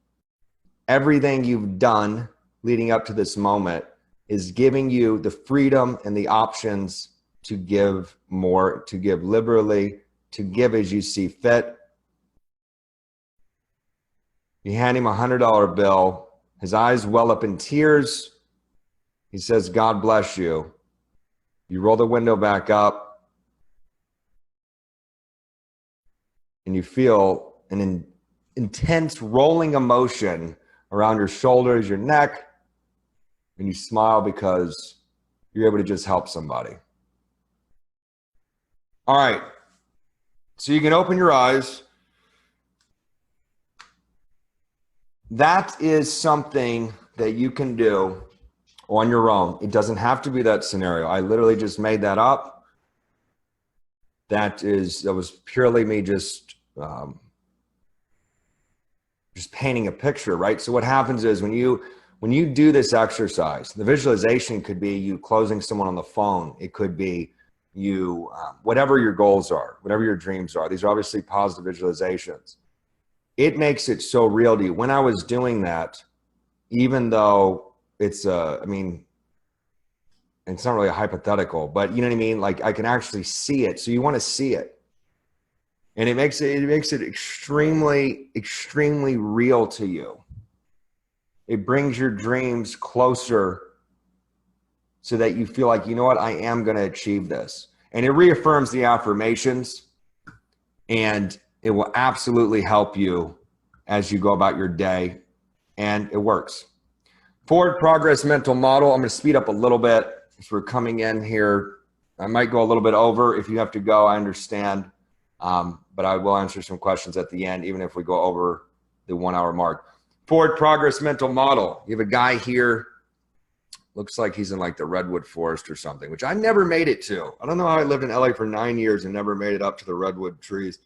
Everything you've done leading up to this moment is giving you the freedom and the options to give more, to give liberally, to give as you see fit. You hand him a $100 bill. His eyes well up in tears. He says, "God bless you." You roll the window back up and you feel an intense rolling emotion around your shoulders, your neck, and you smile because you're able to just help somebody. All right, so you can open your eyes. That is something that you can do on your own. It doesn't have to be that scenario. I literally just made that up. That was purely me just painting a picture, right? So what happens is when when you do this exercise, the visualization could be you closing someone on the phone. It could be you, whatever your goals are, whatever your dreams are. These are obviously positive visualizations. It makes it so real to you. When I was doing that, even though it's, I mean, it's not really a hypothetical, but you know what I mean? Like I can actually see it. So you want to see it. And it makes it extremely, extremely real to you. It brings your dreams closer so that you feel like, you know what, I am going to achieve this. And it reaffirms the affirmations, and it will absolutely help you as you go about your day, and it works. Forward progress mental model. I'm going to speed up a little bit as we're coming in here. I might go a little bit over. If you have to go, I understand. But I will answer some questions at the end, even if we go over the 1 hour mark. Forward progress mental model. You have a guy here, looks like he's in like the redwood forest or something, which I never made it to. I don't know how I lived in LA for 9 years and never made it up to the redwood trees.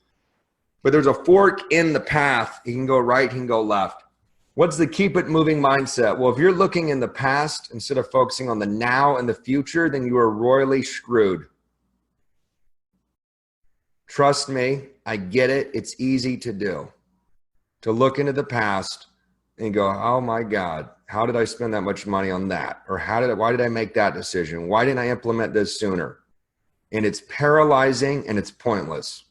But there's a fork in the path. He can go right, he can go left. What's the keep it moving mindset? Well, if you're looking in the past instead of focusing on the now and the future, then you are royally screwed. Trust me, I get it. It's easy to do. To look into the past and go, oh my God, how did I spend that much money on that? Or why did I make that decision? Why didn't I implement this sooner? And it's paralyzing and it's pointless.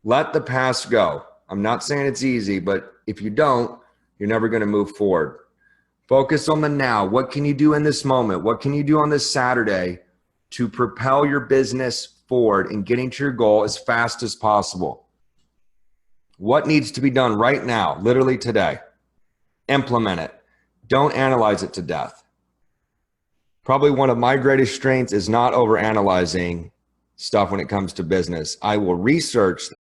Let the past go. I'm not saying it's easy, but if you don't, you're never going to move forward. Focus on the now. What can you do in this moment? What can you do on this Saturday to propel your business forward and getting to your goal as fast as possible? What needs to be done right now, literally today? Implement it. Don't analyze it to death. Probably one of my greatest strengths is not overanalyzing stuff when it comes to business. I will research the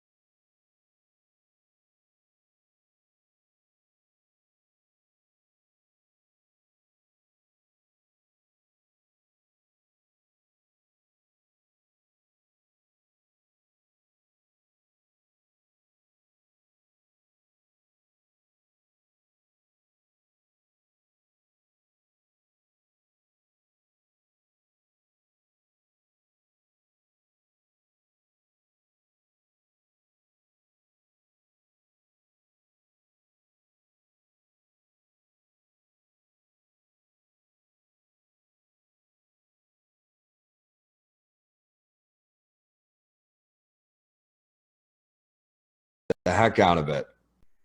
heck out of it.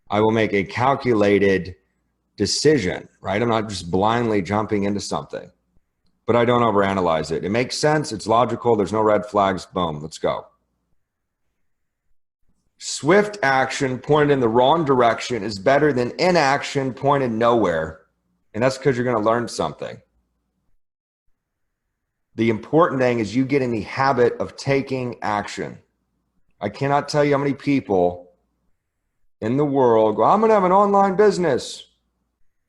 I will make a calculated decision, right? I'm not just blindly jumping into something, but I don't overanalyze it. It makes sense. It's logical. There's no red flags. Boom, let's go. Swift action pointed in the wrong direction is better than inaction pointed nowhere. And that's because you're going to learn something. The important thing is you get in the habit of taking action. I cannot tell you how many people in the world go, I'm going to have an online business.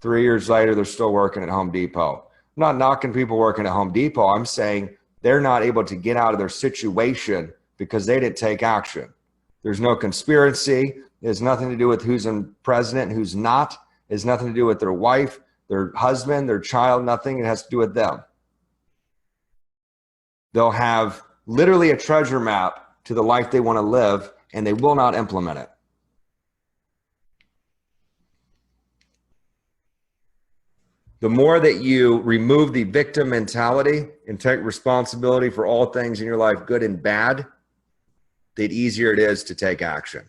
3 years later, they're still working at Home Depot. I'm not knocking people working at Home Depot. I'm saying they're not able to get out of their situation because they didn't take action. There's no conspiracy. It has nothing to do with who's in president and who's not. It has nothing to do with their wife, their husband, their child, nothing. It has to do with them. They'll have literally a treasure map to the life they want to live, and they will not implement it. The more that you remove the victim mentality and take responsibility for all things in your life, good and bad, the easier it is to take action.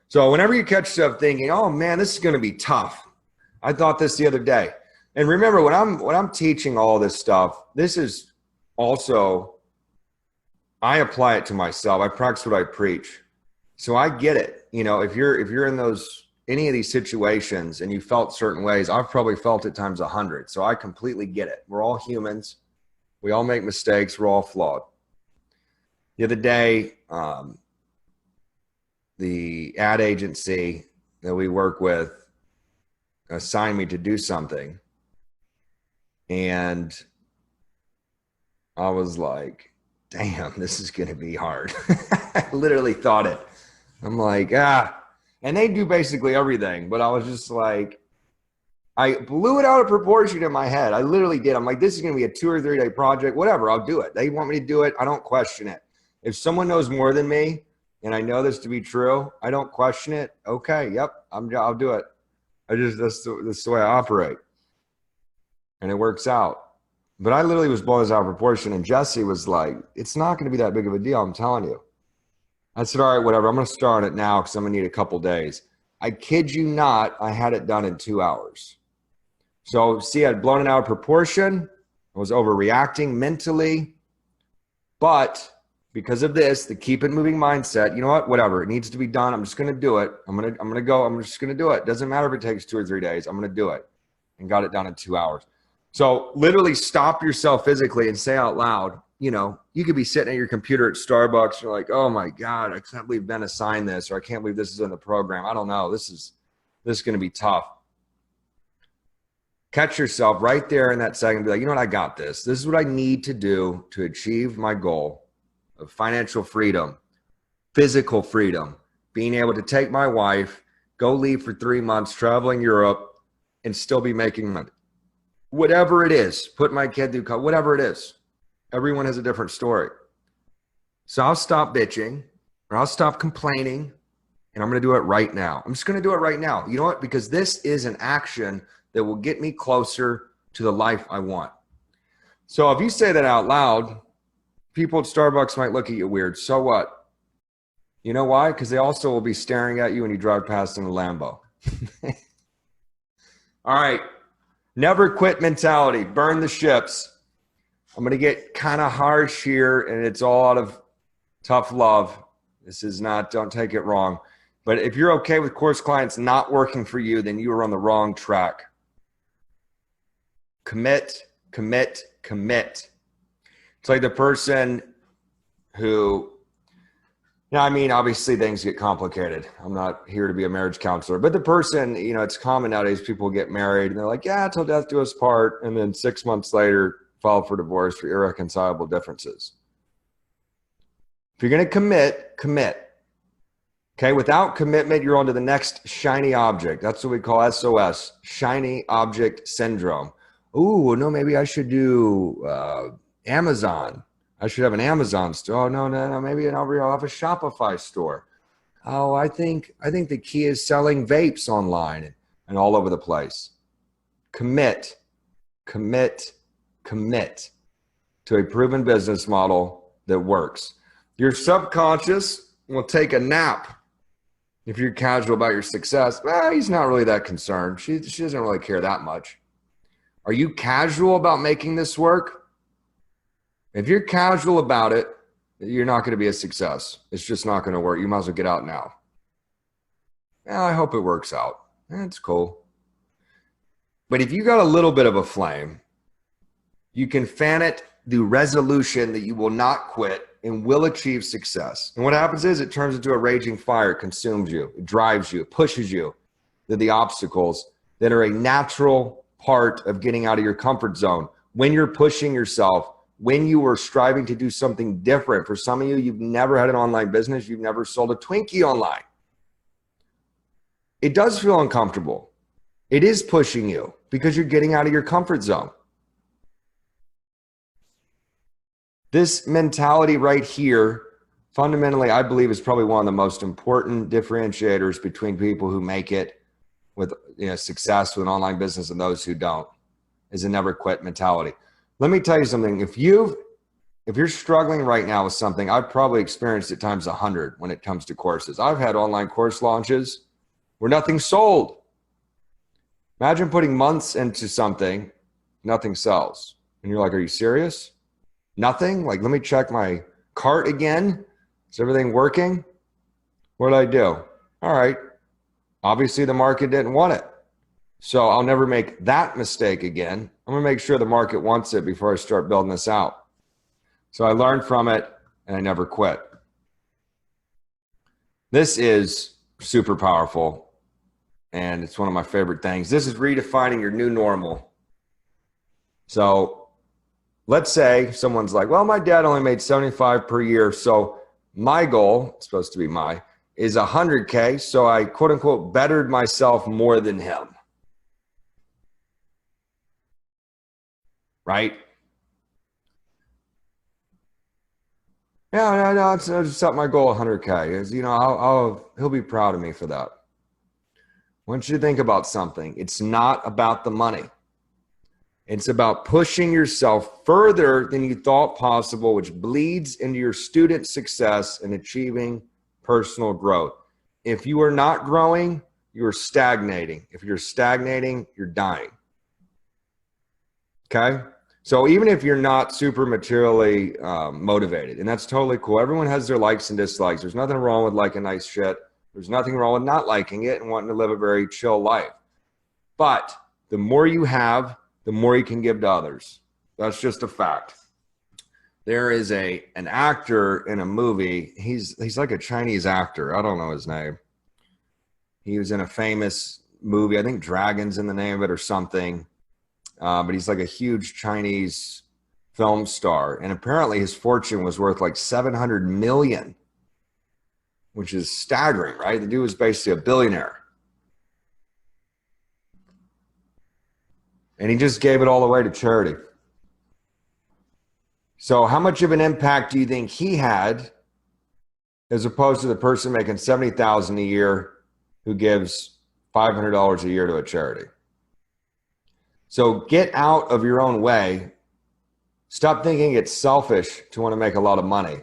So whenever you catch yourself thinking, oh man, this is going to be tough. I thought this the other day. And remember, when I'm teaching all this stuff, this is also, I apply it to myself. I practice what I preach. So I get it. You know, if you're in any of these situations and you felt certain ways, I've probably felt it times 100. So I completely get it. We're all humans. We all make mistakes. We're all flawed. The other day, the ad agency that we work with assigned me to do something. And I was like, damn, this is going to be hard. I literally thought it. I'm like, and they do basically everything. But I was just like, I blew it out of proportion in my head. I literally did. I'm like, this is going to be a 2 or 3 day project, whatever. I'll do it. They want me to do it. I don't question it. If someone knows more than me and I know this to be true, I don't question it. Okay. Yep. I'll do it. That's the way I operate. And it works out. But I literally was blowing this out of proportion. And Jesse was like, it's not going to be that big of a deal. I'm telling you. I said, all right, whatever. I'm going to start it now because I'm going to need a couple days. I kid you not, I had it done in 2 hours. So see, I'd blown it out of proportion. I was overreacting mentally. But because of this, the keep it moving mindset, you know what, whatever, it needs to be done. I'm just going to do it. I'm going to go. I'm just going to do it. Doesn't matter if it takes 2 or 3 days. I'm going to do it. And got it done in 2 hours. So literally stop yourself physically and say out loud, you know, you could be sitting at your computer at Starbucks. You're like, oh my God, I can't believe Ben assigned this, or I can't believe this is in the program. I don't know. This is going to be tough. Catch yourself right there in that second. Be like, you know what? I got this. This is what I need to do to achieve my goal of financial freedom, physical freedom, being able to take my wife, go leave for 3 months, traveling Europe, and still be making money. Whatever it is, put my kid through college, whatever it is. Everyone has a different story. So I'll stop bitching or I'll stop complaining and I'm going to do it right now. I'm just going to do it right now. You know what? Because this is an action that will get me closer to the life I want. So if you say that out loud, people at Starbucks might look at you weird. So what? You know why? Because they also will be staring at you when you drive past in a Lambo. All right. Never quit mentality. Burn the ships. I'm going to get kind of harsh here, and it's all out of tough love. This is not, don't take it wrong. But if you're okay with course clients not working for you, then you are on the wrong track. Commit, commit, commit. It's like the person who, you know, I mean, obviously things get complicated. I'm not here to be a marriage counselor, but the person, you know, it's common nowadays, people get married and they're like, yeah, till death do us part. And then 6 months later, file for divorce for irreconcilable differences. If you're going to commit, commit. Okay, without commitment, you're on to the next shiny object. That's what we call SOS, shiny object syndrome. Ooh, no, maybe I should do Amazon. I should have an Amazon store. Oh, no, maybe I'll have a Shopify store. Oh, I think the key is selling vapes online and all over the place. Commit, commit, commit to a proven business model that works. Your subconscious will take a nap if you're casual about your success. Well, he's not really that concerned. She doesn't really care that much. Are you casual about making this work? If you're casual about it, you're not going to be a success. It's just not going to work. You might as well get out now. Yeah, I hope it works out. It's cool. But if you got a little bit of a flame, you can fan it through resolution that you will not quit and will achieve success. And what happens is it turns into a raging fire, it consumes you, it drives you, it pushes you to the obstacles that are a natural part of getting out of your comfort zone. When you're pushing yourself, when you are striving to do something different. For some of you, you've never had an online business. You've never sold a Twinkie online. It does feel uncomfortable. It is pushing you because you're getting out of your comfort zone. This mentality right here, fundamentally, I believe is probably one of the most important differentiators between people who make it with success with an online business and those who don't, is a never quit mentality. Let me tell you something. If you're struggling right now with something, I've probably experienced it times 100 when it comes to courses. I've had online course launches where nothing sold. Imagine putting months into something, nothing sells. And you're like, are you serious? Nothing? Like, let me check my cart again. Is everything working? What did I do? All right. Obviously, the market didn't want it. So I'll never make that mistake again. I'm going to make sure the market wants it before I start building this out. So I learned from it and I never quit. This is super powerful and it's one of my favorite things. This is redefining your new normal. So let's say someone's like, well, my dad only made 75 per year. So my goal, it's supposed to be is 100K. So I quote unquote bettered myself more than him. right? Yeah, no, it's set my goal 100K. Is, you know, he'll be proud of me for that. I want you to think about something. It's not about the money. It's about pushing yourself further than you thought possible, which bleeds into your student success and achieving personal growth. If you are not growing, you're stagnating. If you're stagnating, you're dying. Okay? So even if you're not super materially motivated, and that's totally cool. Everyone has their likes and dislikes. There's nothing wrong with liking nice shit. There's nothing wrong with not liking it and wanting to live a very chill life. But the more you have, the more you can give to others. That's just a fact. There is an actor in a movie. He's like a Chinese actor. I don't know his name. He was in a famous movie. I think Dragon's in the name of it or something. But he's like a huge Chinese film star. And apparently his fortune was worth like 700 million, which is staggering, right? The dude was basically a billionaire. And he just gave it all away to charity. So how much of an impact do you think he had as opposed to the person making $70,000 a year who gives $500 a year to a charity? So get out of your own way. Stop thinking it's selfish to want to make a lot of money,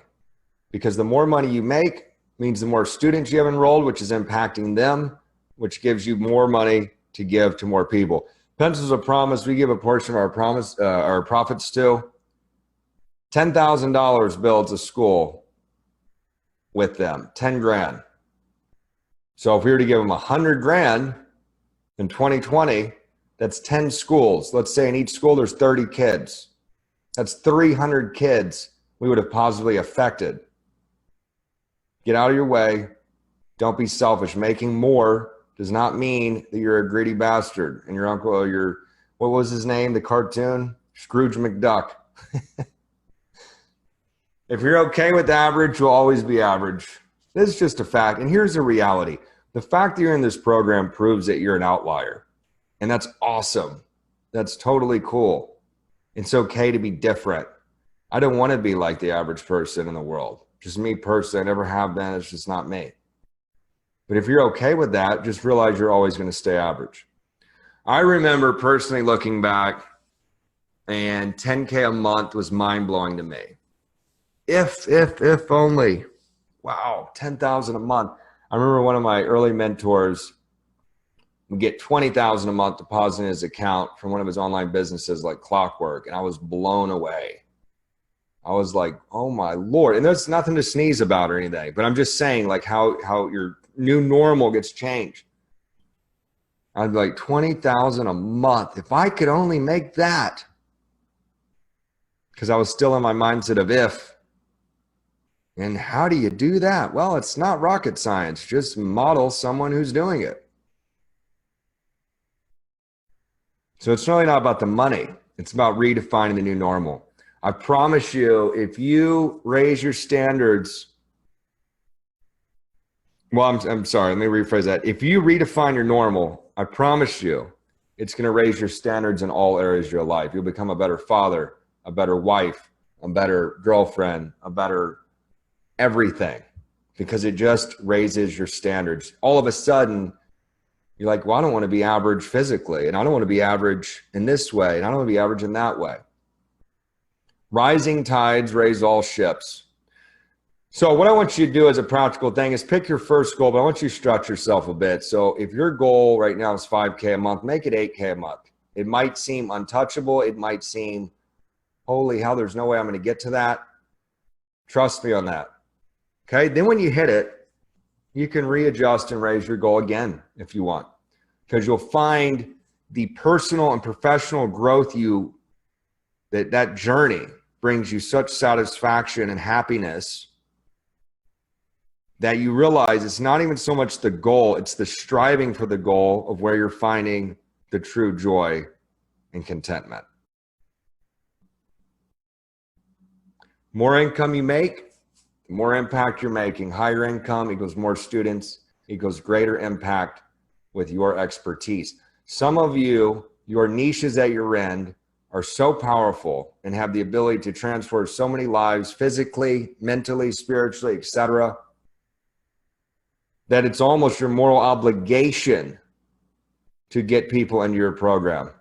because the more money you make means the more students you have enrolled, which is impacting them, which gives you more money to give to more people. Pencils of Promise, we give a portion of our profits to. $10,000 builds a school with them, 10 grand. So if we were to give them 100 grand in 2020, that's 10 schools. Let's say in each school there's 30 kids. That's 300 kids we would have positively affected. Get out of your way. Don't be selfish. Making more does not mean that you're a greedy bastard and your uncle, or what was his name, the cartoon? Scrooge McDuck. If you're okay with average, you'll always be average. This is just a fact. And here's the reality. The fact that you're in this program proves that you're an outlier. And that's awesome. That's totally cool. It's okay to be different. I don't want to be like the average person in the world. Just me personally. I never have been. It's just not me. But if you're okay with that, just realize you're always going to stay average. I remember personally looking back, and 10K a month was mind-blowing to me. If only. Wow, 10,000 a month. I remember one of my early mentors would get 20,000 a month deposited in his account from one of his online businesses like clockwork, and I was blown away. I was like, oh my Lord. And there's nothing to sneeze about or anything, but I'm just saying like how your new normal gets changed. I'd be like 20,000 a month. If I could only make that, because I was still in my mindset of if. And how do you do that? Well, it's not rocket science. Just model someone who's doing it. So it's really not about the money. It's about redefining the new normal. I promise you, if you raise your standards, well, I'm sorry, let me rephrase that. If you redefine your normal, I promise you, it's going to raise your standards in all areas of your life. You'll become a better father, a better wife, a better girlfriend, a better everything, because it just raises your standards. All of a sudden, you're like, well, I don't want to be average physically, and I don't want to be average in this way, and I don't want to be average in that way. Rising tides raise all ships. So what I want you to do as a practical thing is pick your first goal, but I want you to stretch yourself a bit. So if your goal right now is 5K a month, make it 8K a month. It might seem untouchable. It might seem, holy hell, there's no way I'm going to get to that. Trust me on that. Okay. Then when you hit it, you can readjust and raise your goal again if you want, because you'll find the personal and professional growth that journey brings you such satisfaction and happiness that you realize it's not even so much the goal, it's the striving for the goal of where you're finding the true joy and contentment. More income you make, the more impact you're making. Higher income equals more students, equals greater impact with your expertise. Some of you, your niches that you're in are so powerful and have the ability to transform so many lives physically, mentally, spiritually, etc., that it's almost your moral obligation to get people into your program,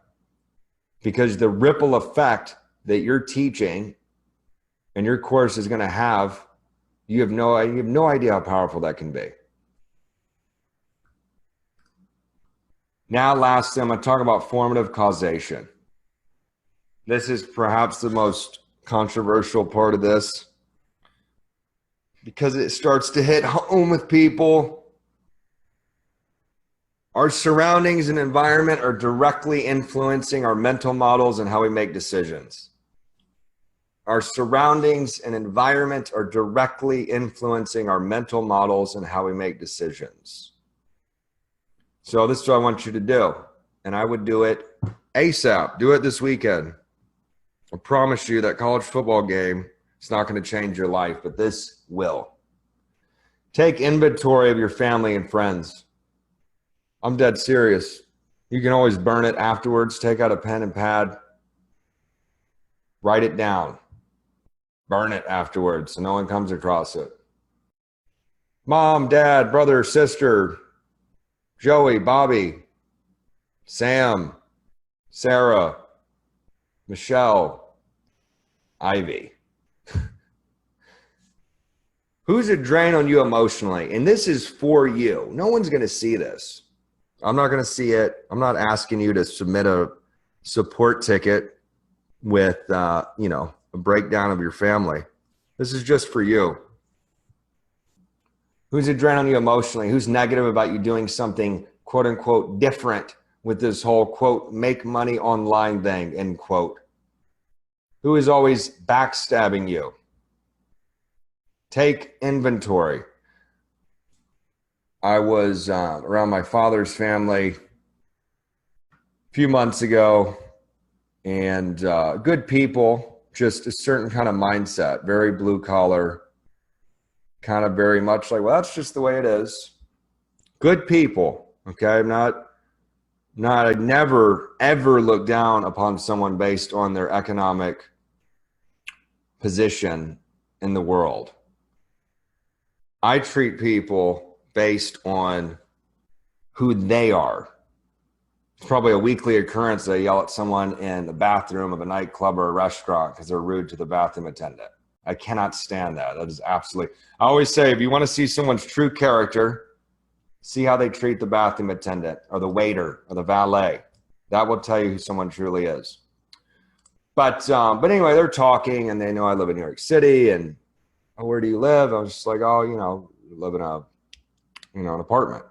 because the ripple effect that you're teaching and your course is going to have, you have no idea how powerful that can be. Now, lastly, I'm going to talk about formative causation. This is perhaps the most controversial part of this, because it starts to hit home with people. Our surroundings and environment are directly influencing our mental models and how we make decisions. Our surroundings and environment are directly influencing our mental models and how we make decisions. So this is what I want you to do. And I would do it ASAP. Do it this weekend. I promise you that college football game is not going to change your life, but this will. Take inventory of your family and friends. I'm dead serious. You can always burn it afterwards. Take out a pen and pad. Write it down. Burn it afterwards so no one comes across it. Mom, dad, brother, sister, Joey, Bobby, Sam, Sarah, Michelle, Ivy. Who's a drain on you emotionally? And this is for you. No one's going to see this. I'm not going to see it. I'm not asking you to submit a support ticket with, a breakdown of your family. This is just for you. Who's a drain on you emotionally? Who's negative about you doing something, quote unquote, different with this whole, quote, make money online thing, end quote? Who is always backstabbing you? Take inventory. I was around my father's family a few months ago, and good people, just a certain kind of mindset, very blue collar, kind of very much like, well, that's just the way it is. Good people, okay? I never, ever look down upon someone based on their economic position in the world. I treat people based on who they are. It's probably a weekly occurrence that I yell at someone in the bathroom of a nightclub or a restaurant because they're rude to the bathroom attendant. I cannot stand that. That is absolutely, I always say, if you want to see someone's true character, see how they treat the bathroom attendant or the waiter or the valet. That will tell you who someone truly is. But anyway, they're talking and they know I live in New York City, and, oh, where do you live? I was just like, oh, live in an apartment.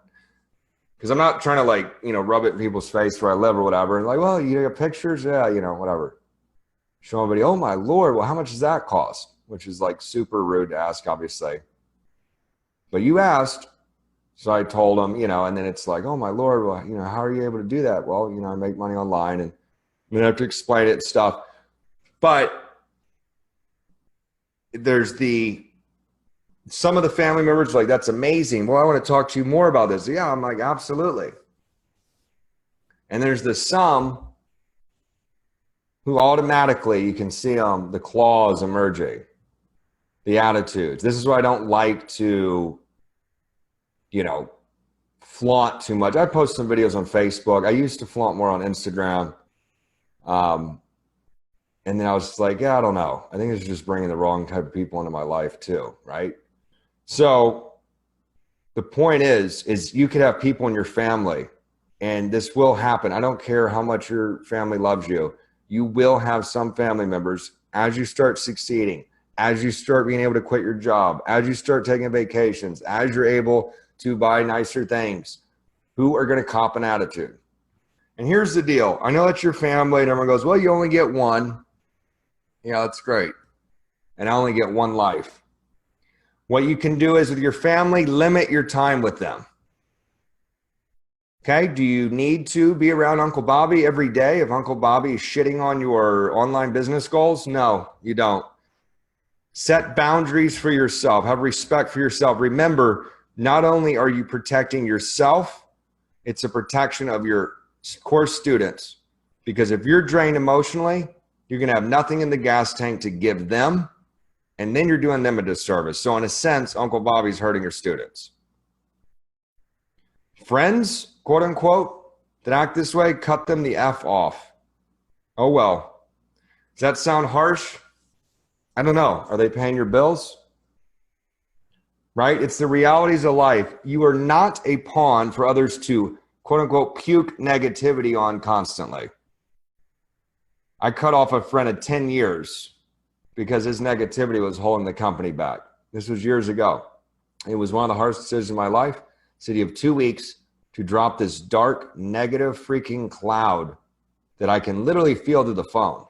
Because I'm not trying to rub it in people's face where I live or whatever. And like, well, you got pictures? Yeah, whatever. Show everybody, oh my Lord, well, how much does that cost? Which is like super rude to ask, obviously. But you asked. So I told them, and then it's like, oh my Lord, well, how are you able to do that? Well, I make money online, and then I have to explain it and stuff. But there's some of the family members are like, that's amazing. Well, I want to talk to you more about this. Yeah, I'm like, absolutely. And there's the some who automatically, you can see the claws emerging, the attitudes. This is why I don't like to, flaunt too much. I post some videos on Facebook. I used to flaunt more on Instagram. And then I was like, yeah, I don't know. I think it's just bringing the wrong type of people into my life too, right? So the point is you could have people in your family, and this will happen. I don't care how much your family loves you. You will have some family members, as you start succeeding, as you start being able to quit your job, as you start taking vacations, as you're able to buy nicer things, who are going to cop an attitude. And here's the deal. I know that's your family, and everyone goes, well, you only get one. Yeah, that's great. And I only get one life. What you can do is, with your family, limit your time with them. Okay, do you need to be around Uncle Bobby every day if Uncle Bobby is shitting on your online business goals? No, you don't. Set boundaries for yourself. Have respect for yourself. Remember, not only are you protecting yourself, it's a protection of your course students. Because if you're drained emotionally, you're going to have nothing in the gas tank to give them, and then you're doing them a disservice. So in a sense, Uncle Bobby's hurting your students. Friends, quote unquote, that act this way, cut them the F off. Oh, well. Does that sound harsh? I don't know. Are they paying your bills? Right? It's the realities of life. You are not a pawn for others to, quote unquote, puke negativity on constantly. I cut off a friend of 10 years because his negativity was holding the company back. This was years ago. It was one of the hardest decisions of my life. So you have 2 weeks to drop this dark, negative freaking cloud that I can literally feel through the phone.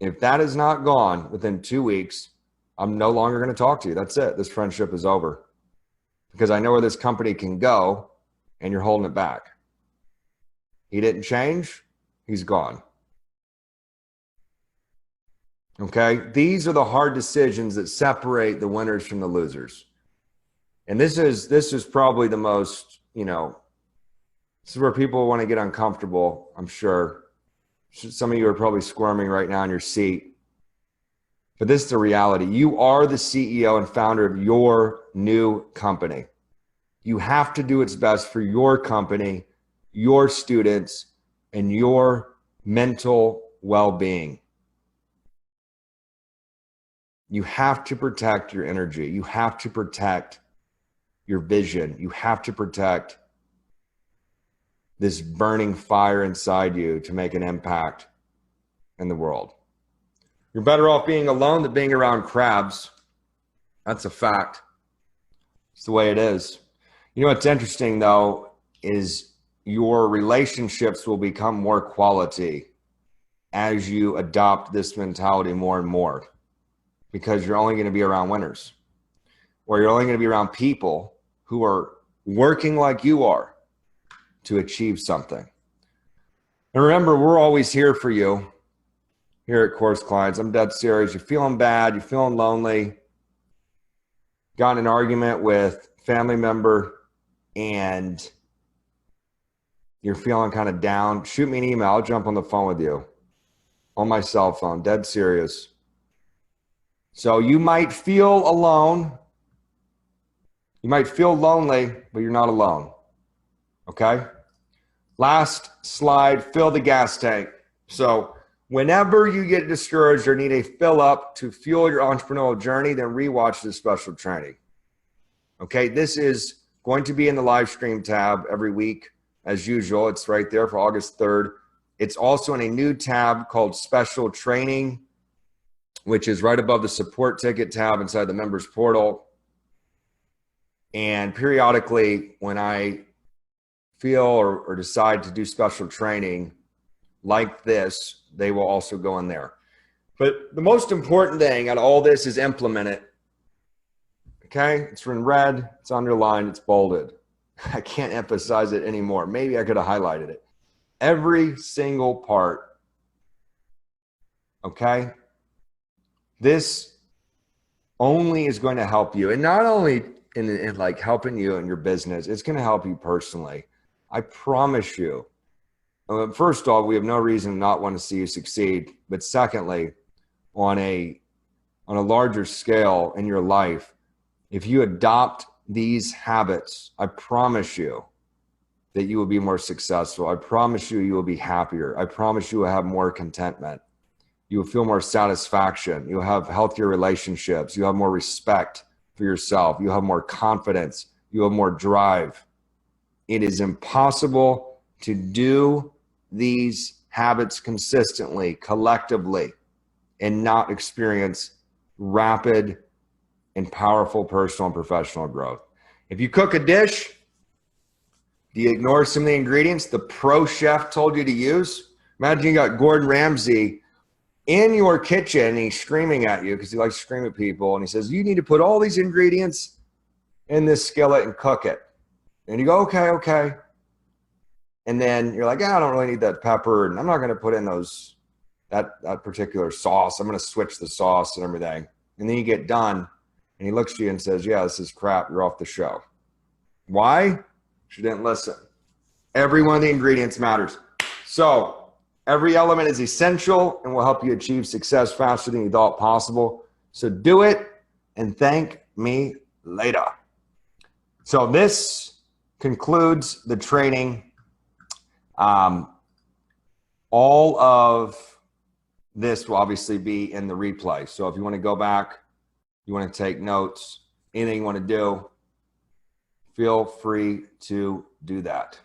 If that is not gone within 2 weeks, I'm no longer going to talk to you. That's it. This friendship is over. Because I know where this company can go, and you're holding it back. He didn't change. He's gone. Okay? These are the hard decisions that separate the winners from the losers. And this is probably the most, this is where people want to get uncomfortable, I'm sure. Some of you are probably squirming right now in your seat. But this is the reality. You are the CEO and founder of your new company. You have to do what's best for your company, your students, and your mental well-being. You have to protect your energy. You have to protect your vision. You have to protect this burning fire inside you to make an impact in the world. You're better off being alone than being around crabs. That's a fact. It's the way it is. You know what's interesting, though, is your relationships will become more quality as you adopt this mentality more and more, because you're only going to be around winners, or you're only going to be around people who are working like you are to achieve something. And remember, we're always here for you here at Course Clients. I'm dead serious. You're feeling bad. You're feeling lonely. Got in an argument with a family member and you're feeling kind of down. Shoot me an email. I'll jump on the phone with you on my cell phone. Dead serious. So you might feel alone. You might feel lonely, but you're not alone. Okay? Last slide, fill the gas tank. So whenever you get discouraged or need a fill up to fuel your entrepreneurial journey, then rewatch this special training. Okay, this is going to be in the live stream tab every week as usual. It's right there for August 3rd. It's also in a new tab called Special Training, which is right above the support ticket tab inside the members portal. And periodically, when I feel or decide to do special training like this, they will also go in there. But the most important thing out of all this is implement it. Okay? It's in red, it's underlined, it's bolded. I can't emphasize it anymore. Maybe I could have highlighted it. Every single part. Okay? This only is going to help you. And not only in like helping you in your business, it's going to help you personally. I promise you. First off, we have no reason to not want to see you succeed. But secondly, on a larger scale in your life, if you adopt these habits, I promise you that you will be more successful. I promise you, you will be happier. I promise you will have more contentment. You will feel more satisfaction. You'll have healthier relationships. You'll have more respect for yourself. You'll have more confidence. You'll have more drive. It is impossible to do these habits consistently, collectively, and not experience rapid and powerful personal and professional growth. If you cook a dish, do you ignore some of the ingredients the pro chef told you to use? Imagine you got Gordon Ramsay in your kitchen and he's screaming at you because he likes to scream at people. And he says, you need to put all these ingredients in this skillet and cook it. And you go, okay. And then you're like, I don't really need that pepper. And I'm not going to put in that particular sauce. I'm going to switch the sauce and everything. And then you get done and he looks at you and says, yeah, this is crap. You're off the show. Why? She didn't listen. Every one of the ingredients matters. So Every element is essential and will help you achieve success faster than you thought possible. So do it and thank me later. So this concludes the training. All of this will obviously be in the replay. So if you want to go back, you want to take notes, anything you want to do, feel free to do that.